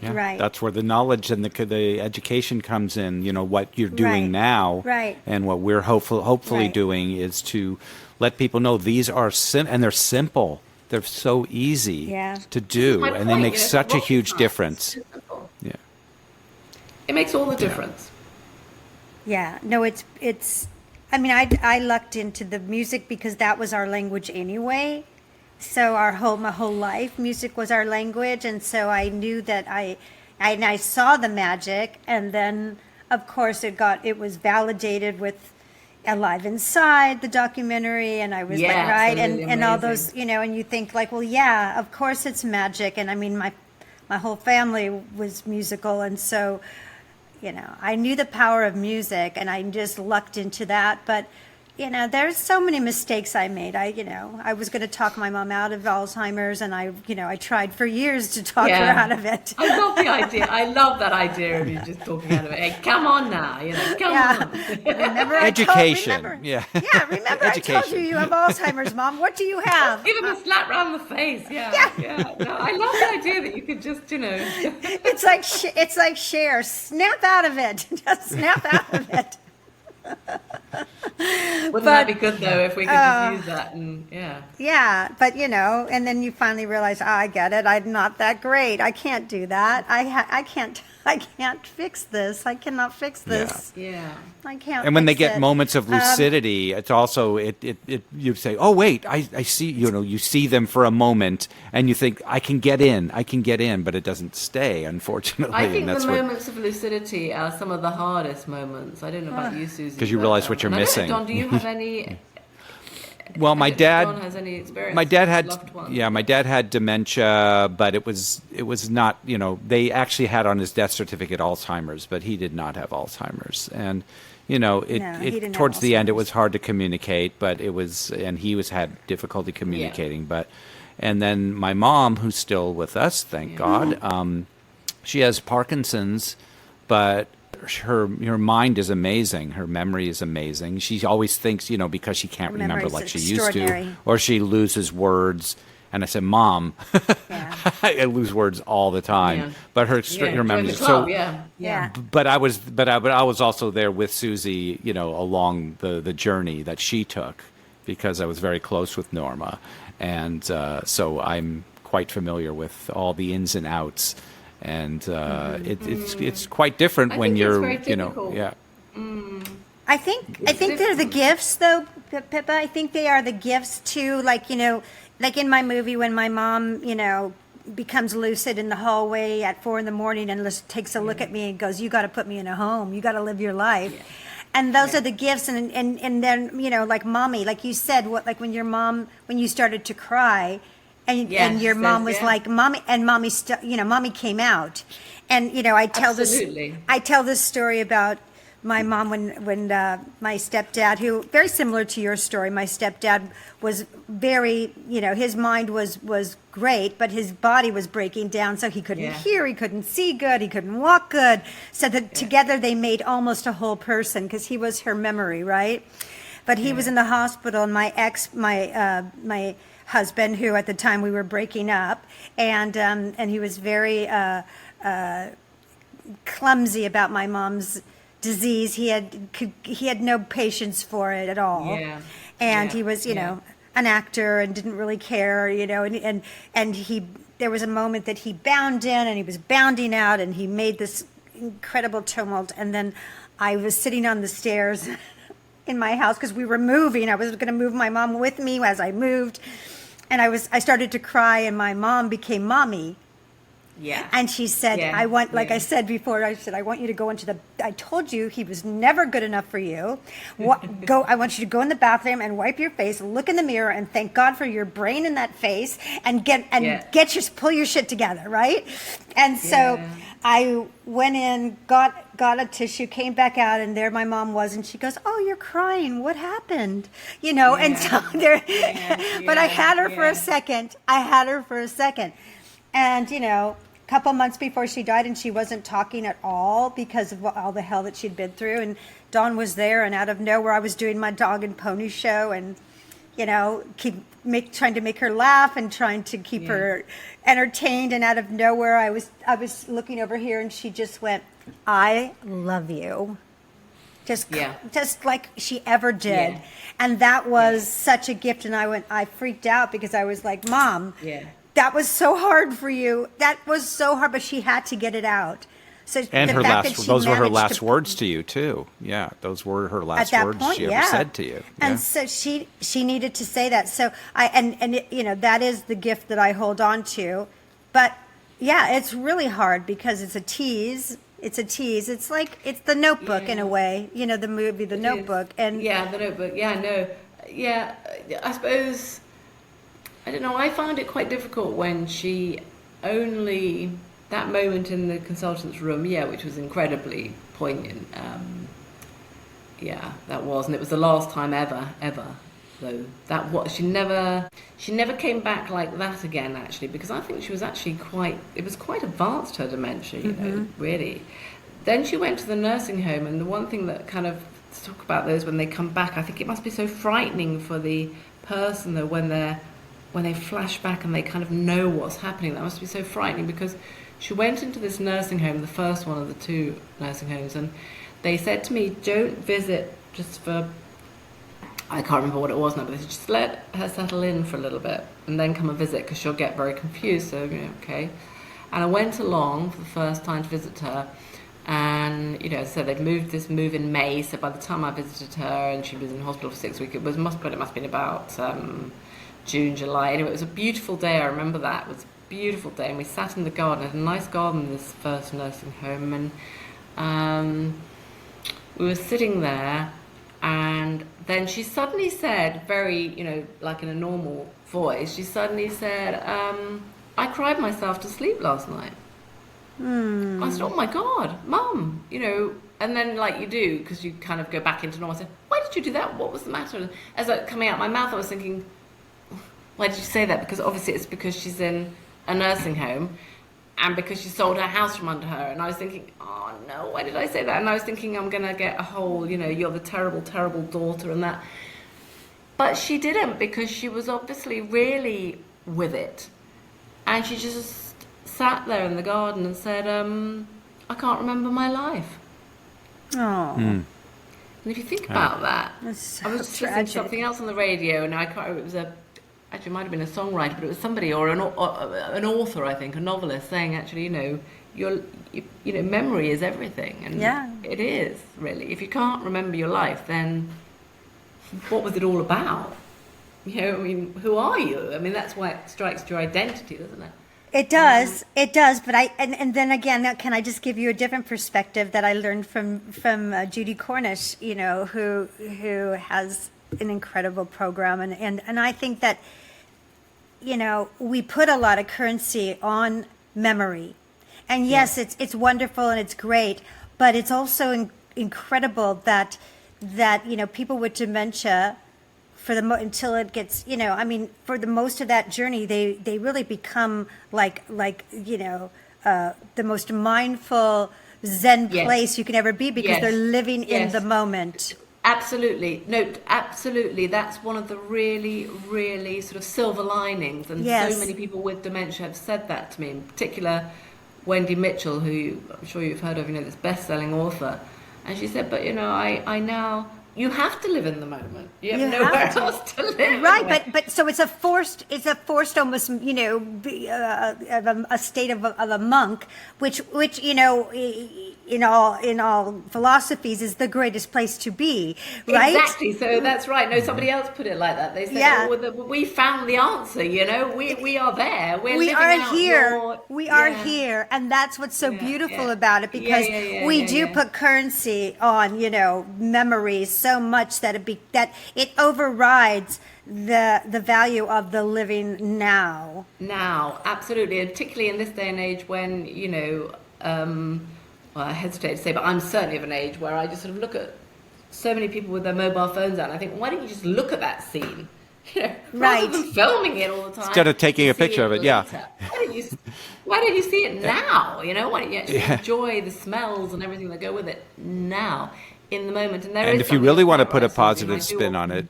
Yeah, right. That's where the knowledge and the education comes in. What you're doing now, right. And what we're hopefully right. doing is to let people know these are and they're simple. They're so easy to do, and they make such a huge difference. Yeah, it makes all the difference. Yeah, no, it's. I mean, I lucked into the music because that was our language anyway. So my whole life, music was our language, and so I knew that I saw the magic, and then of course it was validated with Alive Inside, the documentary, and I was right, and all those, and you think like, well, yeah, of course it's magic, and I mean my whole family was musical, and so I knew the power of music, and I just lucked into that, but. There's so many mistakes I made. I was going to talk my mom out of Alzheimer's, and I tried for years to talk her out of it. I love the idea. I love that idea of you just talking out of it. Hey, come on now, come on. Remember, education. Remember Education. I told you have Alzheimer's, Mom. What do you have? Give him a slap round the face. Yeah. No, I love the idea that you could just, It's like Cher. Snap out of it. Just snap out of it. Wouldn't that be good though if we could just use that and but and then you finally realize, I get it, I'm not that great, I can't do that, I can't fix this, I cannot fix this. I can't. And when they get moments of lucidity, it's also you say, oh wait, I see, you see them for a moment and you think I can get in, but it doesn't stay, unfortunately. I think the moments of lucidity are some of the hardest moments. I don't know about you, Susie, because you realize what you're missing. Don, do you have any? Well, my dad. Don has any experience? My dad had dementia, but it was not. They actually had on his death certificate Alzheimer's, but he did not have Alzheimer's, and towards the end it was hard to communicate, but and he had difficulty communicating, but. And then my mom, who's still with us, thank God, she has Parkinson's, but her mind is amazing. Her memory is amazing. She always thinks, because she can't remember like she used to, or she loses words. And I said, Mom. Yeah. I lose words all the time. Yeah. But her Join memory. the club, yeah. But I was also there with Susie, along the journey that she took, because I was very close with Norma, and so I'm quite familiar with all the ins and outs, and it's quite different when you're, yeah. I think they're the gifts, though, Pippa. I think they are the gifts too. Like in my movie, when my mom, becomes lucid in the hallway at 4 a.m. and takes a look at me and goes, "You got to put me in a home. You got to live your life." Yeah. And those are the gifts. And then, like mommy, like you said, like when you started to cry, and your mom was like, "Mommy," and mommy mommy came out. And, I tell this story about my mom when my stepdad, who very similar to your story, my stepdad was very, his mind was great, but his body was breaking down, so he couldn't hear, he couldn't see good, he couldn't walk good. So that together they made almost a whole person, because he was her memory, right? But he was in the hospital, and my husband, who at the time we were breaking up, and he was very clumsy about my mom's disease. He had no patience for it at all. Yeah. And he was, an actor and didn't really care, and there was a moment that he bound in and he was bounding out, and he made this incredible tumult. And then I was sitting on the stairs in my house, because we were moving. I was going to move my mom with me as I moved. And I started to cry, and my mom became mommy. Yeah. And she said, I said before, I said, I want you to go I told you he was never good enough for you. I want you to go in the bathroom and wipe your face, look in the mirror, and thank God for your brain in that face, and pull your shit together, right? And so I went in, got a tissue, came back out, and there my mom was, and she goes, "Oh, you're crying. What happened?" And so but I had her for a second. And, a couple months before she died, and she wasn't talking at all because of all the hell that she'd been through. And Dawn was there, and out of nowhere, I was doing my dog and pony show, and, trying to make her laugh and trying to keep her entertained. And out of nowhere, I was looking over here, and she just went, "I love you." Just like she ever did. Yeah. And that was such a gift. And I freaked out, because I was like, "Mom, that was so hard for you. That was so hard," but she had to get it out. So and those were her last words to you too. Yeah, those were her last words she ever said to you. And so she needed to say that. So that is the gift that I hold on to. But it's really hard, because it's a tease. It's The Notebook in a way. The movie, The Notebook. And The Notebook. Yeah, no. Yeah, I suppose, I don't know, I found it quite difficult when she that moment in the consultant's room, which was incredibly poignant. That was, and it was the last time ever, though. She never came back like that again, actually, because I think she was actually quite advanced, her dementia, really. Then she went to the nursing home, and the one thing that kind of, to talk about those when they come back, I think it must be so frightening for the person, though, when they flash back and they kind of know what's happening. That must be so frightening, because she went into this nursing home, the first one of the two nursing homes, and they said to me, "Don't visit just for," I can't remember what it was now, but they said, "Just let her settle in for a little bit and then come and visit, because she'll get very confused." So, okay. And I went along for the first time to visit her, and, so they'd move in May, so by the time I visited her, and she was in hospital for 6 weeks, it must have been about June, July. Anyway, it was a beautiful day. I remember that. It was a beautiful day, and we sat in the garden. It had a nice garden in this first nursing home, and we were sitting there, and then she suddenly said, very, like in a normal voice, she suddenly said, "I cried myself to sleep last night." I said, "Oh my God, Mum," and then, like you do, because you kind of go back into normal, I said, "Why did you do that? What was the matter?" And as it coming out my mouth, I was thinking, why did you say that? Because obviously it's because she's in a nursing home, and because she sold her house from under her. And I was thinking, oh no, why did I say that? And I was thinking, I'm going to get a whole, you're the terrible, terrible daughter and that. But she didn't, because she was obviously really with it. And she just sat there in the garden and said, I can't remember my life. Oh. And if you think about that, That's so I was just listening tragic. to something else on the radio, and I can't remember, it was actually it might have been a songwriter, but it was somebody, or an author, I think, a novelist, saying actually, memory is everything. And it is, really. If you can't remember your life, then what was it all about? Who are you? I mean, that's why it strikes your identity, doesn't it? It does, but and then again, can I just give you a different perspective that I learned from Judy Cornish, who has an incredible program, and I think that, we put a lot of currency on memory, and yes, it's wonderful and it's great, but it's also incredible that people with dementia, until it gets, for the most of that journey, they really become like the most mindful Zen place you can ever be, because they're living in the moment. Absolutely. No, absolutely. That's one of the really, really sort of silver linings. And so many people with dementia have said that to me, in particular Wendy Mitchell, who I'm sure you've heard of, this best-selling author. And she said, but, I now... You have to live in the moment. You have nowhere else to live. Right, but so it's a forced almost, a state of a monk, which in all philosophies is the greatest place to be, right? Exactly. So that's right. No, somebody else put it like that. They said, we found the answer. We are there. We are here. We are here, and that's what's so beautiful about it, because we do put currency on memories so much that it overrides the value of the living now. Now, absolutely, and particularly in this day and age when well, I hesitate to say, but I'm certainly of an age where I just sort of look at so many people with their mobile phones out, and I think, why don't you just look at that scene? Rather than filming it all the time. Instead of taking a picture of it, Why don't you see it now? Why don't you actually enjoy the smells and everything that go with it now, in the moment? And if you really want to put a positive spin on it,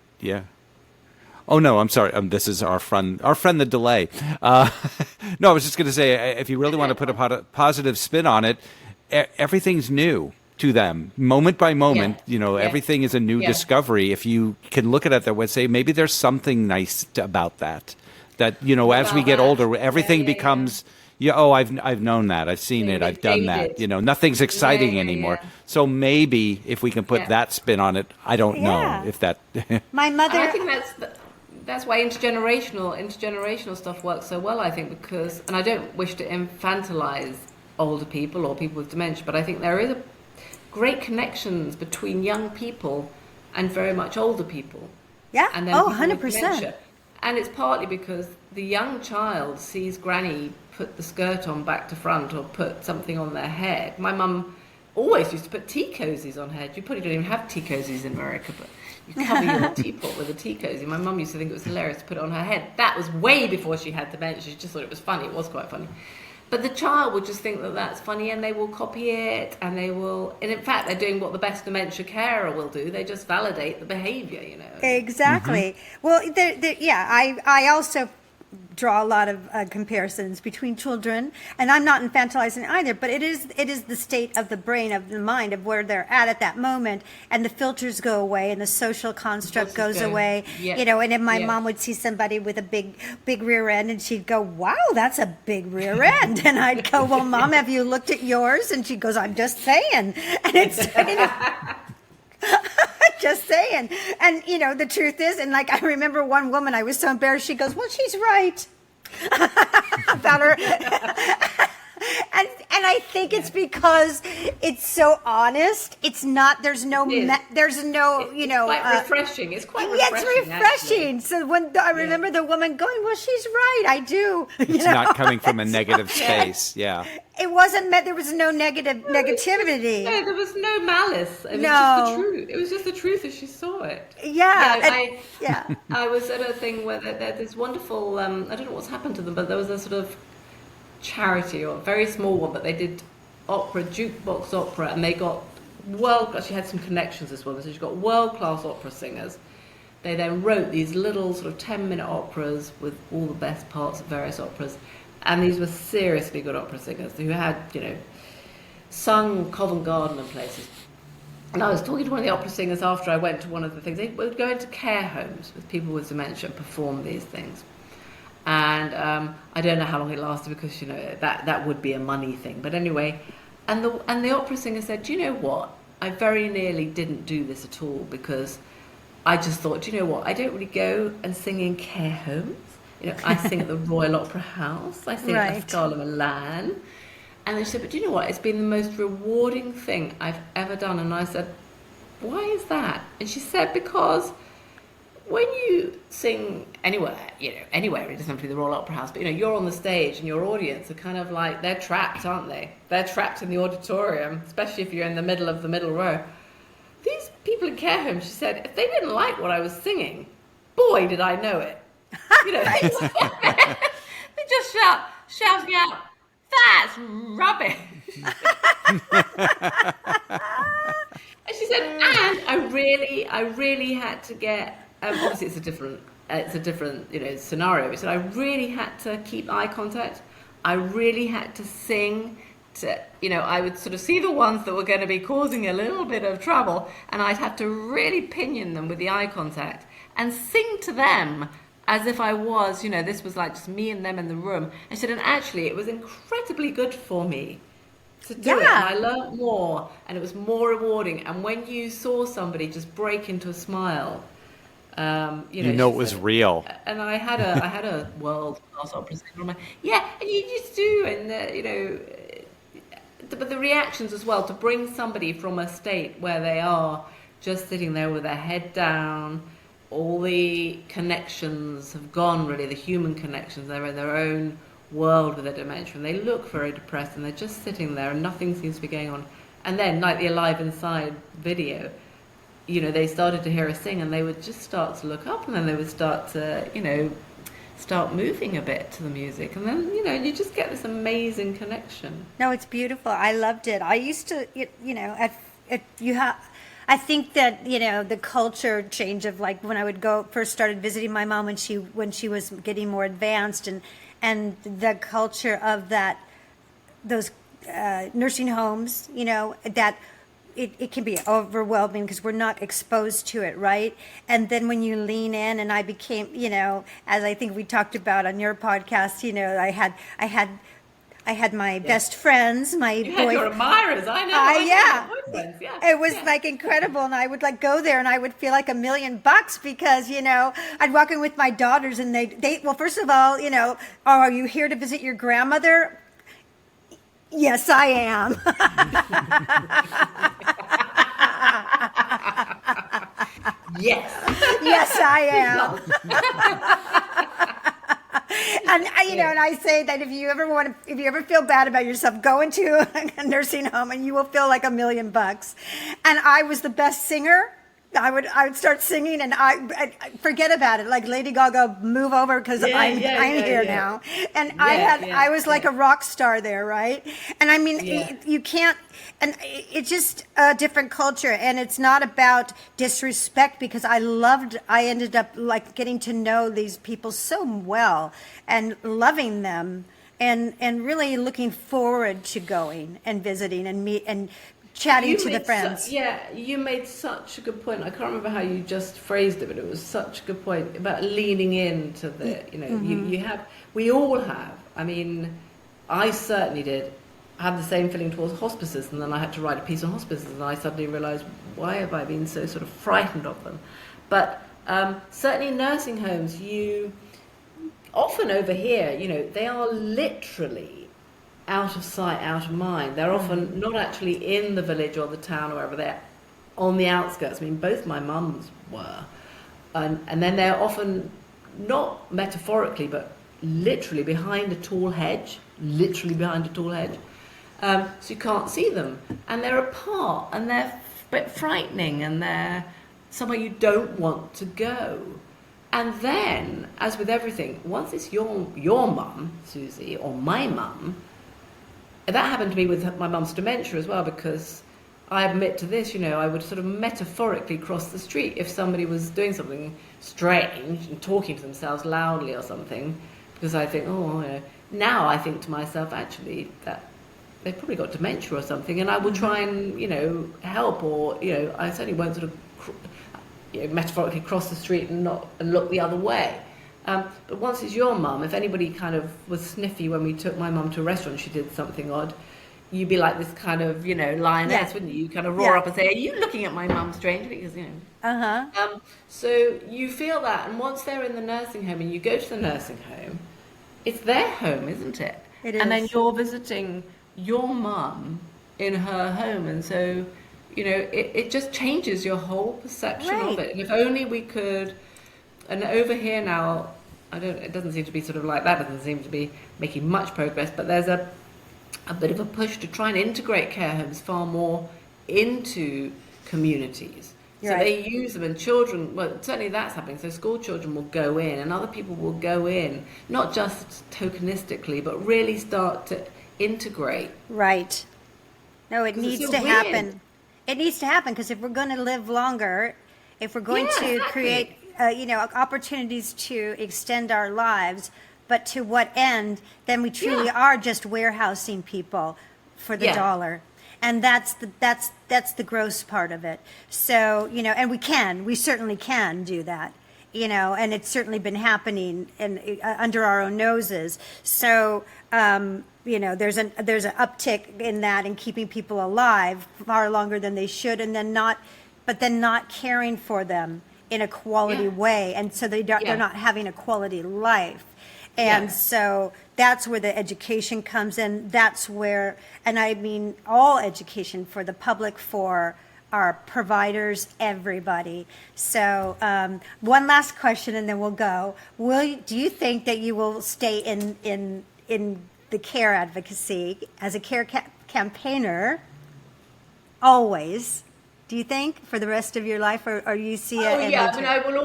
Oh, no, I'm sorry. This is our friend, the delay. No, I was just going to say, if you really want to put a positive spin on it, everything's new to them, moment by moment. Everything is a new discovery. If you can look at it that way, say maybe there's something nice about that. That as we get older, everything becomes. I've known that. I've seen it. I've done that. Nothing's exciting anymore. So maybe if we can put that spin on it, I don't know if that. My mother. I think that's why intergenerational stuff works so well. I think because, and I don't wish to infantilize older people or people with dementia, but I think there is great connections between young people and very much older people. Yeah. And then 100%. And it's partly because the young child sees Granny put the skirt on back to front or put something on their head. My mum always used to put tea cozies on her head. You probably don't even have tea cozies in America, but you cover your teapot with a tea cozy. My mum used to think it was hilarious to put it on her head. That was way before she had dementia. She just thought it was funny. It was quite funny. But the child will just think that that's funny, and they will copy it, and in fact, they're doing what the best dementia carer will do. They just validate the behavior, Exactly. Well, I also draw a lot of comparisons between children, and I'm not infantilizing either, but it is the state of the brain, of the mind, of where they're at that moment, and the filters go away, and the social construct goes away. And if my mom would see somebody with a big rear end, and she'd go, "Wow, that's a big rear end," and I'd go, "Well, Mom, have you looked at yours?" And she goes, "I'm just saying," and it's. Just saying. And the truth is, and I remember one woman, I was so embarrassed, she goes, "Well, she's right." About her. And I think it's because it's so honest. It's not, there's no quite refreshing. It's quite refreshing. It's refreshing. Actually. So when I remember the woman going, "Well, she's right, I do." It's not coming from a negative space. Yeah. It wasn't there was no negativity. No, there was no malice. It was just the truth. It was just the truth as she saw it. I was at a thing where there's this wonderful, I don't know what's happened to them, but there was a sort of charity, or a very small one, but they did opera, jukebox opera, and they got she had some connections as well, so she got world-class opera singers, They then wrote these little sort of 10-minute operas with all the best parts of various operas. And these were seriously good opera singers who had, sung Covent Garden and places. And I was talking to one of the opera singers after I went to one of the things. They would go into care homes with people with dementia and perform these things. And I don't know how long it lasted because, that would be a money thing. But anyway, and the opera singer said, do you know what? I very nearly didn't do this at all because I just thought, do you know what? I don't really go and sing in care homes. I sing at the Royal Opera House. I sing at the Scala Milan. And then she said, but do you know what? It's been the most rewarding thing I've ever done. And I said, why is that? And she said, because when you sing anywhere, anywhere, it doesn't have to be the Royal Opera House, but you're on the stage and your audience are kind of like, they're trapped, aren't they? They're trapped in the auditorium, especially if you're in the middle of the middle row. These people in care homes, she said, if they didn't like what I was singing, boy, did I know it. They just shouting out, that's rubbish. And she said, and I really had to get, obviously it's a different scenario. She said, I really had to keep eye contact. I really had to sing to, I would sort of see the ones that were going to be causing a little bit of trouble, and I'd have to really pinion them with the eye contact and sing to them as if I was, this was like just me and them in the room. And she said, and actually it was incredibly good for me to do it. And I learned more and it was more rewarding. And when you saw somebody just break into a smile, it was real. And I had a world-class opera singer. Yeah, and you just do. And, but the reactions as well, to bring somebody from a state where they are just sitting there with their head down, all the connections have gone, really, the human connections. They're in their own world with their dementia, and they look very depressed, and they're just sitting there, and nothing seems to be going on. And then, like the Alive Inside video, they started to hear us sing, and they would just start to look up, and then they would start to, start moving a bit to the music, and then, you just get this amazing connection. No, it's beautiful. I loved it. I used to, I think that the culture change of like when I would first started visiting my mom when she was getting more advanced, and the culture of those nursing homes, that it can be overwhelming because we're not exposed to it, right? And then when you lean in, and I became, as I think we talked about on your podcast, I had my best friends, my you had your admirers, I know. Yeah. It was like incredible, and I would like go there, and I would feel like $1 million because I'd walk in with my daughters, and they well, first of all, oh, are you here to visit your grandmother? Yes, I am. Yes, I am. And and I say that if you ever feel bad about yourself, go into a nursing home and you will feel like $1 million. And I was the best singer. I would start singing, and I forget about it. Like Lady Gaga, move over because I'm here now. And I was like a rock star there, right? And I mean, you can't. And it's just a different culture, and it's not about disrespect, because I ended up like getting to know these people so well and loving them, and really looking forward to going and visiting and meet and chatting to the friends. You made such a good point. I can't remember how you just phrased it, but it was such a good point about leaning into the, we all have. I mean, I certainly did have the same feeling towards hospices, and then I had to write a piece on hospices, and I suddenly realised, why have I been so sort of frightened of them? But certainly in nursing homes, you often over here, they are literally out of sight, out of mind. They're often not actually in the village or the town or wherever, they're on the outskirts. I mean, both my mums were. And then they're often, not metaphorically, but literally behind a tall hedge. So you can't see them. And they're apart, and they're a bit frightening, and they're somewhere you don't want to go. And then, as with everything, once it's your mum, Susie, or my mum, that happened to me with my mum's dementia as well, because I admit to this, I would sort of metaphorically cross the street if somebody was doing something strange and talking to themselves loudly or something, because I think, now I think to myself, actually, that they've probably got dementia or something, and I will try and, help, or, I certainly won't sort of, metaphorically cross the street and look the other way. But once it's your mum, if anybody kind of was sniffy when we took my mum to a restaurant, she did something odd, you'd be like this kind of, lioness, wouldn't you? You kind of roar up and say, "Are you looking at my mum strangely?" Because, so you feel that, and once they're in the nursing home and you go to the nursing home, it's their home, isn't it? It is. And then you're visiting your mum in her home, and so, it just changes your whole perception of it. And if only we could, and over here now, it doesn't seem to be sort of like that, doesn't seem to be making much progress, but there's a bit of a push to try and integrate care homes far more into communities. So they use them, and children, well, certainly that's happening. So school children will go in, and other people will go in, not just tokenistically, but really start to integrate. Right. No, it needs to weird. happen. It needs to happen, because if we're going to live longer, if we're going to create, opportunities to extend our lives, but to what end? Then we truly are just warehousing people for the dollar. And that's the gross part of it. So, and we certainly can do that, and it's certainly been happening under our own noses. So, there's an uptick in that, in keeping people alive far longer than they should, and then not caring for them in a quality way. And so they're not having a quality life. And so that's where the education comes in. That's where, and I mean all education, for the public, for our providers, everybody. So one last question, and then we'll go. Do you think that you will stay in the care advocacy as a care campaigner always? Do you think, for the rest of your life, or you see it? I will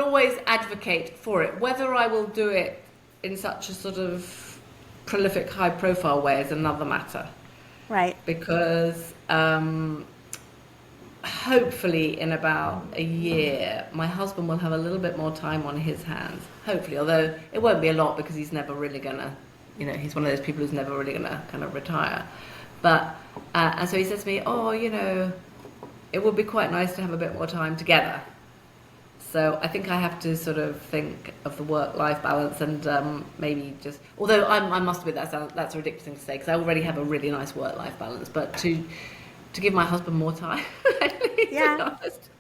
always advocate for it. Whether I will do it in such a sort of prolific, high-profile way is another matter. Right. Because hopefully in about a year, my husband will have a little bit more time on his hands. Hopefully, although it won't be a lot, because he's never really gonna, he's one of those people who's never really gonna kind of retire. But and so he says to me, it would be quite nice to have a bit more time together. So I think I have to sort of think of the work-life balance, and maybe just, although I must admit that's a ridiculous thing to say, because I already have a really nice work-life balance, but to give my husband more time, to be honest.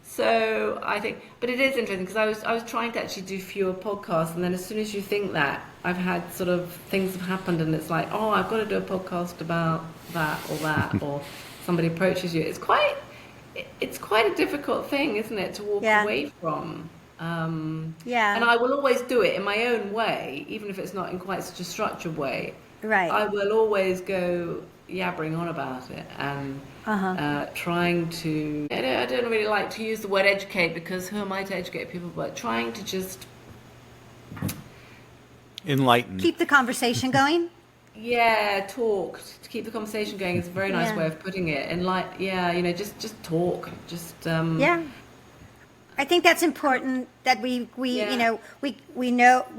So I think, but it is interesting, because I was trying to actually do fewer podcasts, and then as soon as you think that, I've had sort of things have happened, and it's like, I've got to do a podcast about that, or somebody approaches you. It's quite a difficult thing, isn't it, to walk away from? And I will always do it in my own way, even if it's not in quite such a structured way. Right. I will always go yabbering on about it, and trying to, I don't really like to use the word educate, because who am I to educate people, but trying to just enlighten. Keep the conversation going. Talk. To keep the conversation going is a very nice way of putting it. And just talk. Just I think that's important, that we know,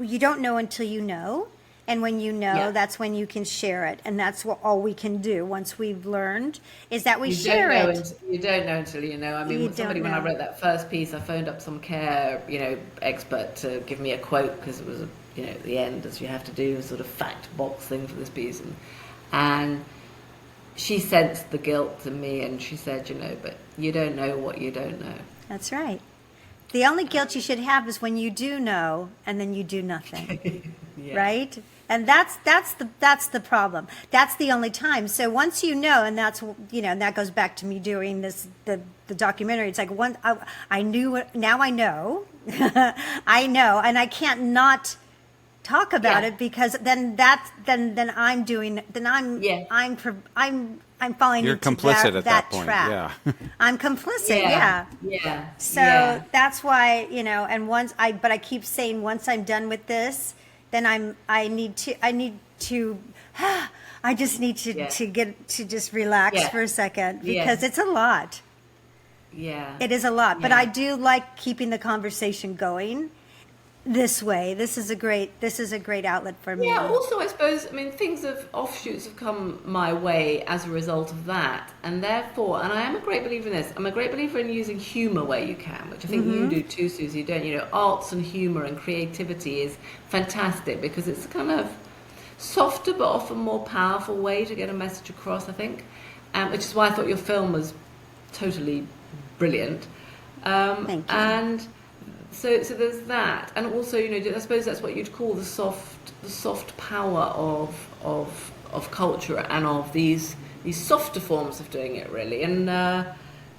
you don't know until you know. And when you know, that's when you can share it. And that's all we can do once we've learned, is that we share it. You don't know until you know. I mean, when I wrote that first piece, I phoned up some care, expert to give me a quote, because it was at the end, as you have to do, a sort of fact box thing for this piece. And she sensed the guilt in me, and she said, but you don't know what you don't know. That's right. The only guilt you should have is when you do know, and then you do nothing. Right? And that's the problem. That's the only time. So once you know, and that's, and that goes back to me doing the documentary. It's like, I knew, now I know, I know, and I can't not talk about it, because then I'm falling You're into complicit at that point. trap. Yeah. I'm complicit. So that's why, and but I keep saying, once I'm done with this, then I need to I just need to Yeah. to just relax Yeah. for a second Yeah. because it's a lot. Yeah. It is a lot, but Yeah. I do like keeping the conversation going this way. This is a great outlet for me. Yeah, also, I suppose, I mean, offshoots have come my way as a result of that. And therefore, and I am a great believer in this, I'm a great believer in using humour where you can, which I think you do too, Susie, don't you? Arts and humour and creativity is fantastic because it's a kind of softer but often more powerful way to get a message across, I think. Which is why I thought your film was totally brilliant. Thank you. And so there's that, and also, I suppose that's what you'd call the soft power of culture and of these softer forms of doing it, really. And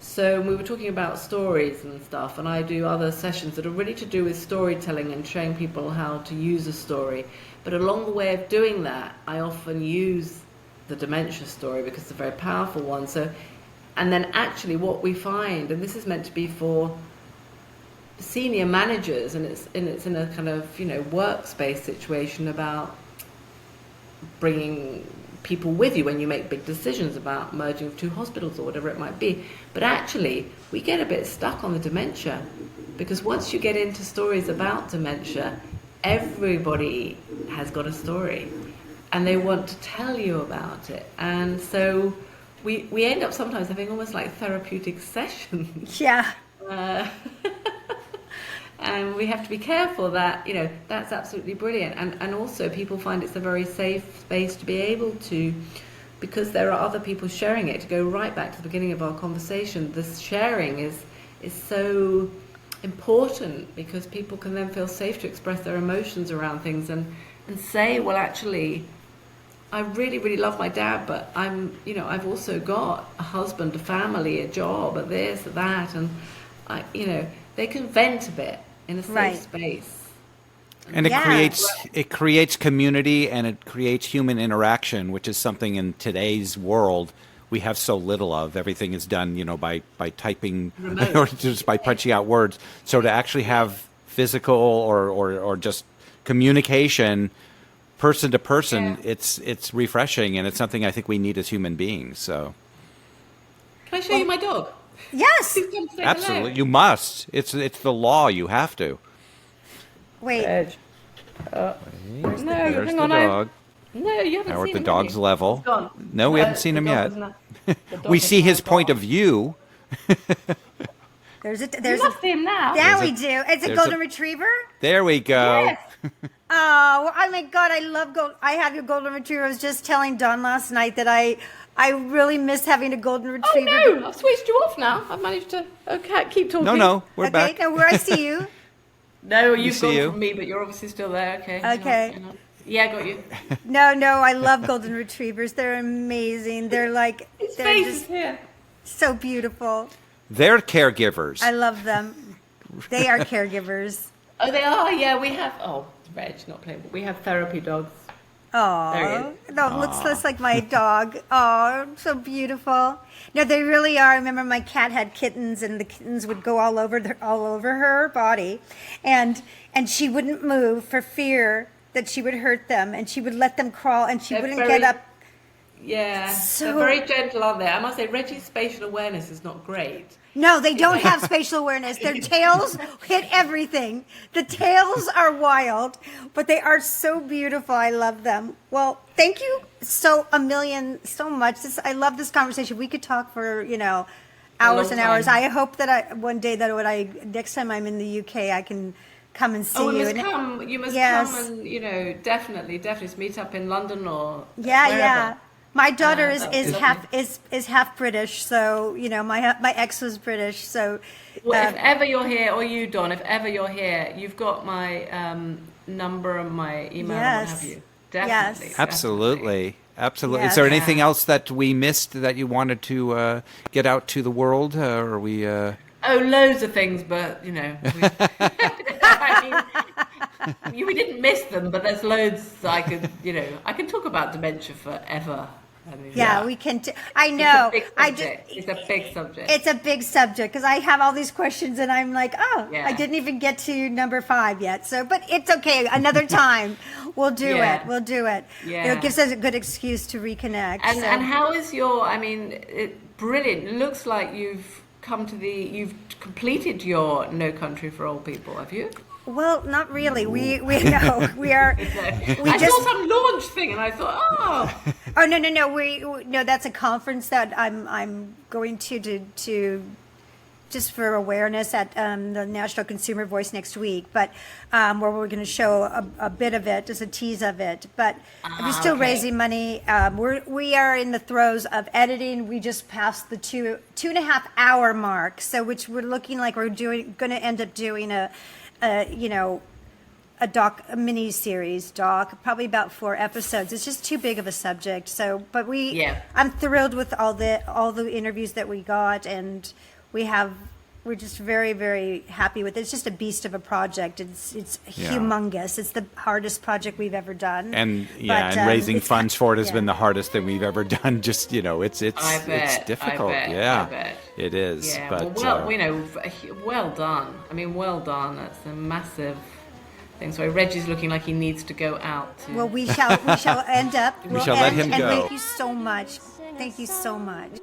so we were talking about stories and stuff, and I do other sessions that are really to do with storytelling and showing people how to use a story. But along the way of doing that, I often use the dementia story because it's a very powerful one. So, and then actually what we find, and this is meant to be for senior managers, and it's in a kind of workspace situation about bringing people with you when you make big decisions about merging of two hospitals or whatever it might be. But actually we get a bit stuck on the dementia because once you get into stories about dementia, everybody has got a story and they want to tell you about it, and so we end up sometimes having almost like therapeutic sessions. Yeah. And we have to be careful that, that's absolutely brilliant. And also people find it's a very safe space to be able to, because there are other people sharing it, to go right back to the beginning of our conversation. This sharing is so important because people can then feel safe to express their emotions around things and say, well, actually, I really, really love my dad, but I've also got a husband, a family, a job, a this, a that, and they can vent a bit in a safe space. And it creates community and it creates human interaction, which is something in today's world we have so little of. Everything is done, by typing or just by punching out words. So to actually have physical or just communication person to person, it's refreshing, and it's something I think we need as human beings. So can I show you my dog? Yes. Absolutely. You must. It's the law. You have to. Wait. No, There's hang the on. dog. No, you haven't Now we're seen at the him. dog's level. He's gone. No, we haven't seen him the yet. dog is the dog We is see now his point gone. of view. There's You must see him now. Yeah, There's we do. It's a there's golden a- retriever. There we go. Yes. Oh my God, I love I have your golden retriever. I was just telling Don last night that I really miss having a golden Oh retriever. no, I've switched you off now. I've managed to. Okay, keep talking. No, we're Okay, back. now where I see you. No, you've see gone you. from me, but you're obviously still there. Okay. hang on, Okay. hang on. Yeah, I got you. No, I love golden retrievers. They're amazing. They're like, His they're face is just here. so beautiful. They're caregivers. I love them. They are caregivers. Oh, they are. Yeah, we have. Oh, Reg, not playing. But we have therapy dogs. There Oh, he no, it looks just like my dog. Oh, so beautiful. No, they really are. I remember my cat had kittens, and the kittens would go all over her body, and she wouldn't move for fear that she would hurt them, and she would let them crawl, and she They're wouldn't very- get up. Yeah, So- they're very gentle, aren't they? I must say, Reggie's spatial awareness is not great. No, they don't have spatial awareness. Their tails hit everything. The tails are wild, but they are so beautiful. I love them. Well, thank you so much. I love this conversation. We could talk for, hours and hours. time. I hope that one day next time I'm in the UK, I can come and see Oh, you. you must And- come. You must Yes. come and definitely meet up in London or Yeah, wherever. yeah. My daughter that would be is half British, so my ex was British, so Well, if ever you're here, or you, Don, if ever you're here, you've got my number and my email and what have you. Definitely. Yes. Absolutely. Absolutely. Yes. Is there anything else that we missed that you wanted to get out to the world? Or we? Oh, loads of things, but we didn't miss them. But there's loads I could, I can talk about dementia forever. I mean, Yeah, we can. I know. It's a big subject. It's a big subject because I have all these questions and I'm like, oh, Yeah. I didn't even get to number 5 yet. So, but it's okay. Another time, we'll do Yeah. it. We'll do it. Yeah. It gives us a good excuse to reconnect. And how is your? I mean, brilliant. It looks like you've completed your No Country for Old People. Have you? Well, not really. We know we are. I saw some launch thing and I thought, oh. Oh no! No, that's a conference that I'm going to just for awareness at the National Consumer Voice next week. But where we're going to show a bit of it, just a tease of it. But we're still raising money. We are in the throes of editing. We just passed the 2.5 hour mark, so which we're looking like we're going to end up doing a mini series probably about 4 episodes. It's just too big of a subject. So, but I'm thrilled with all the interviews that we got, and we're just very, very happy with it. It's just a beast of a project. It's humongous. It's the hardest project we've ever done. And raising funds for it has been the hardest thing we've ever done. Just it's difficult. I bet. It is. Yeah, but well done. I mean, well done. That's a massive thing. Sorry, Reggie's looking like he needs to go out. Well, we shall end up. We shall let him go. And thank you so much. Thank you so much.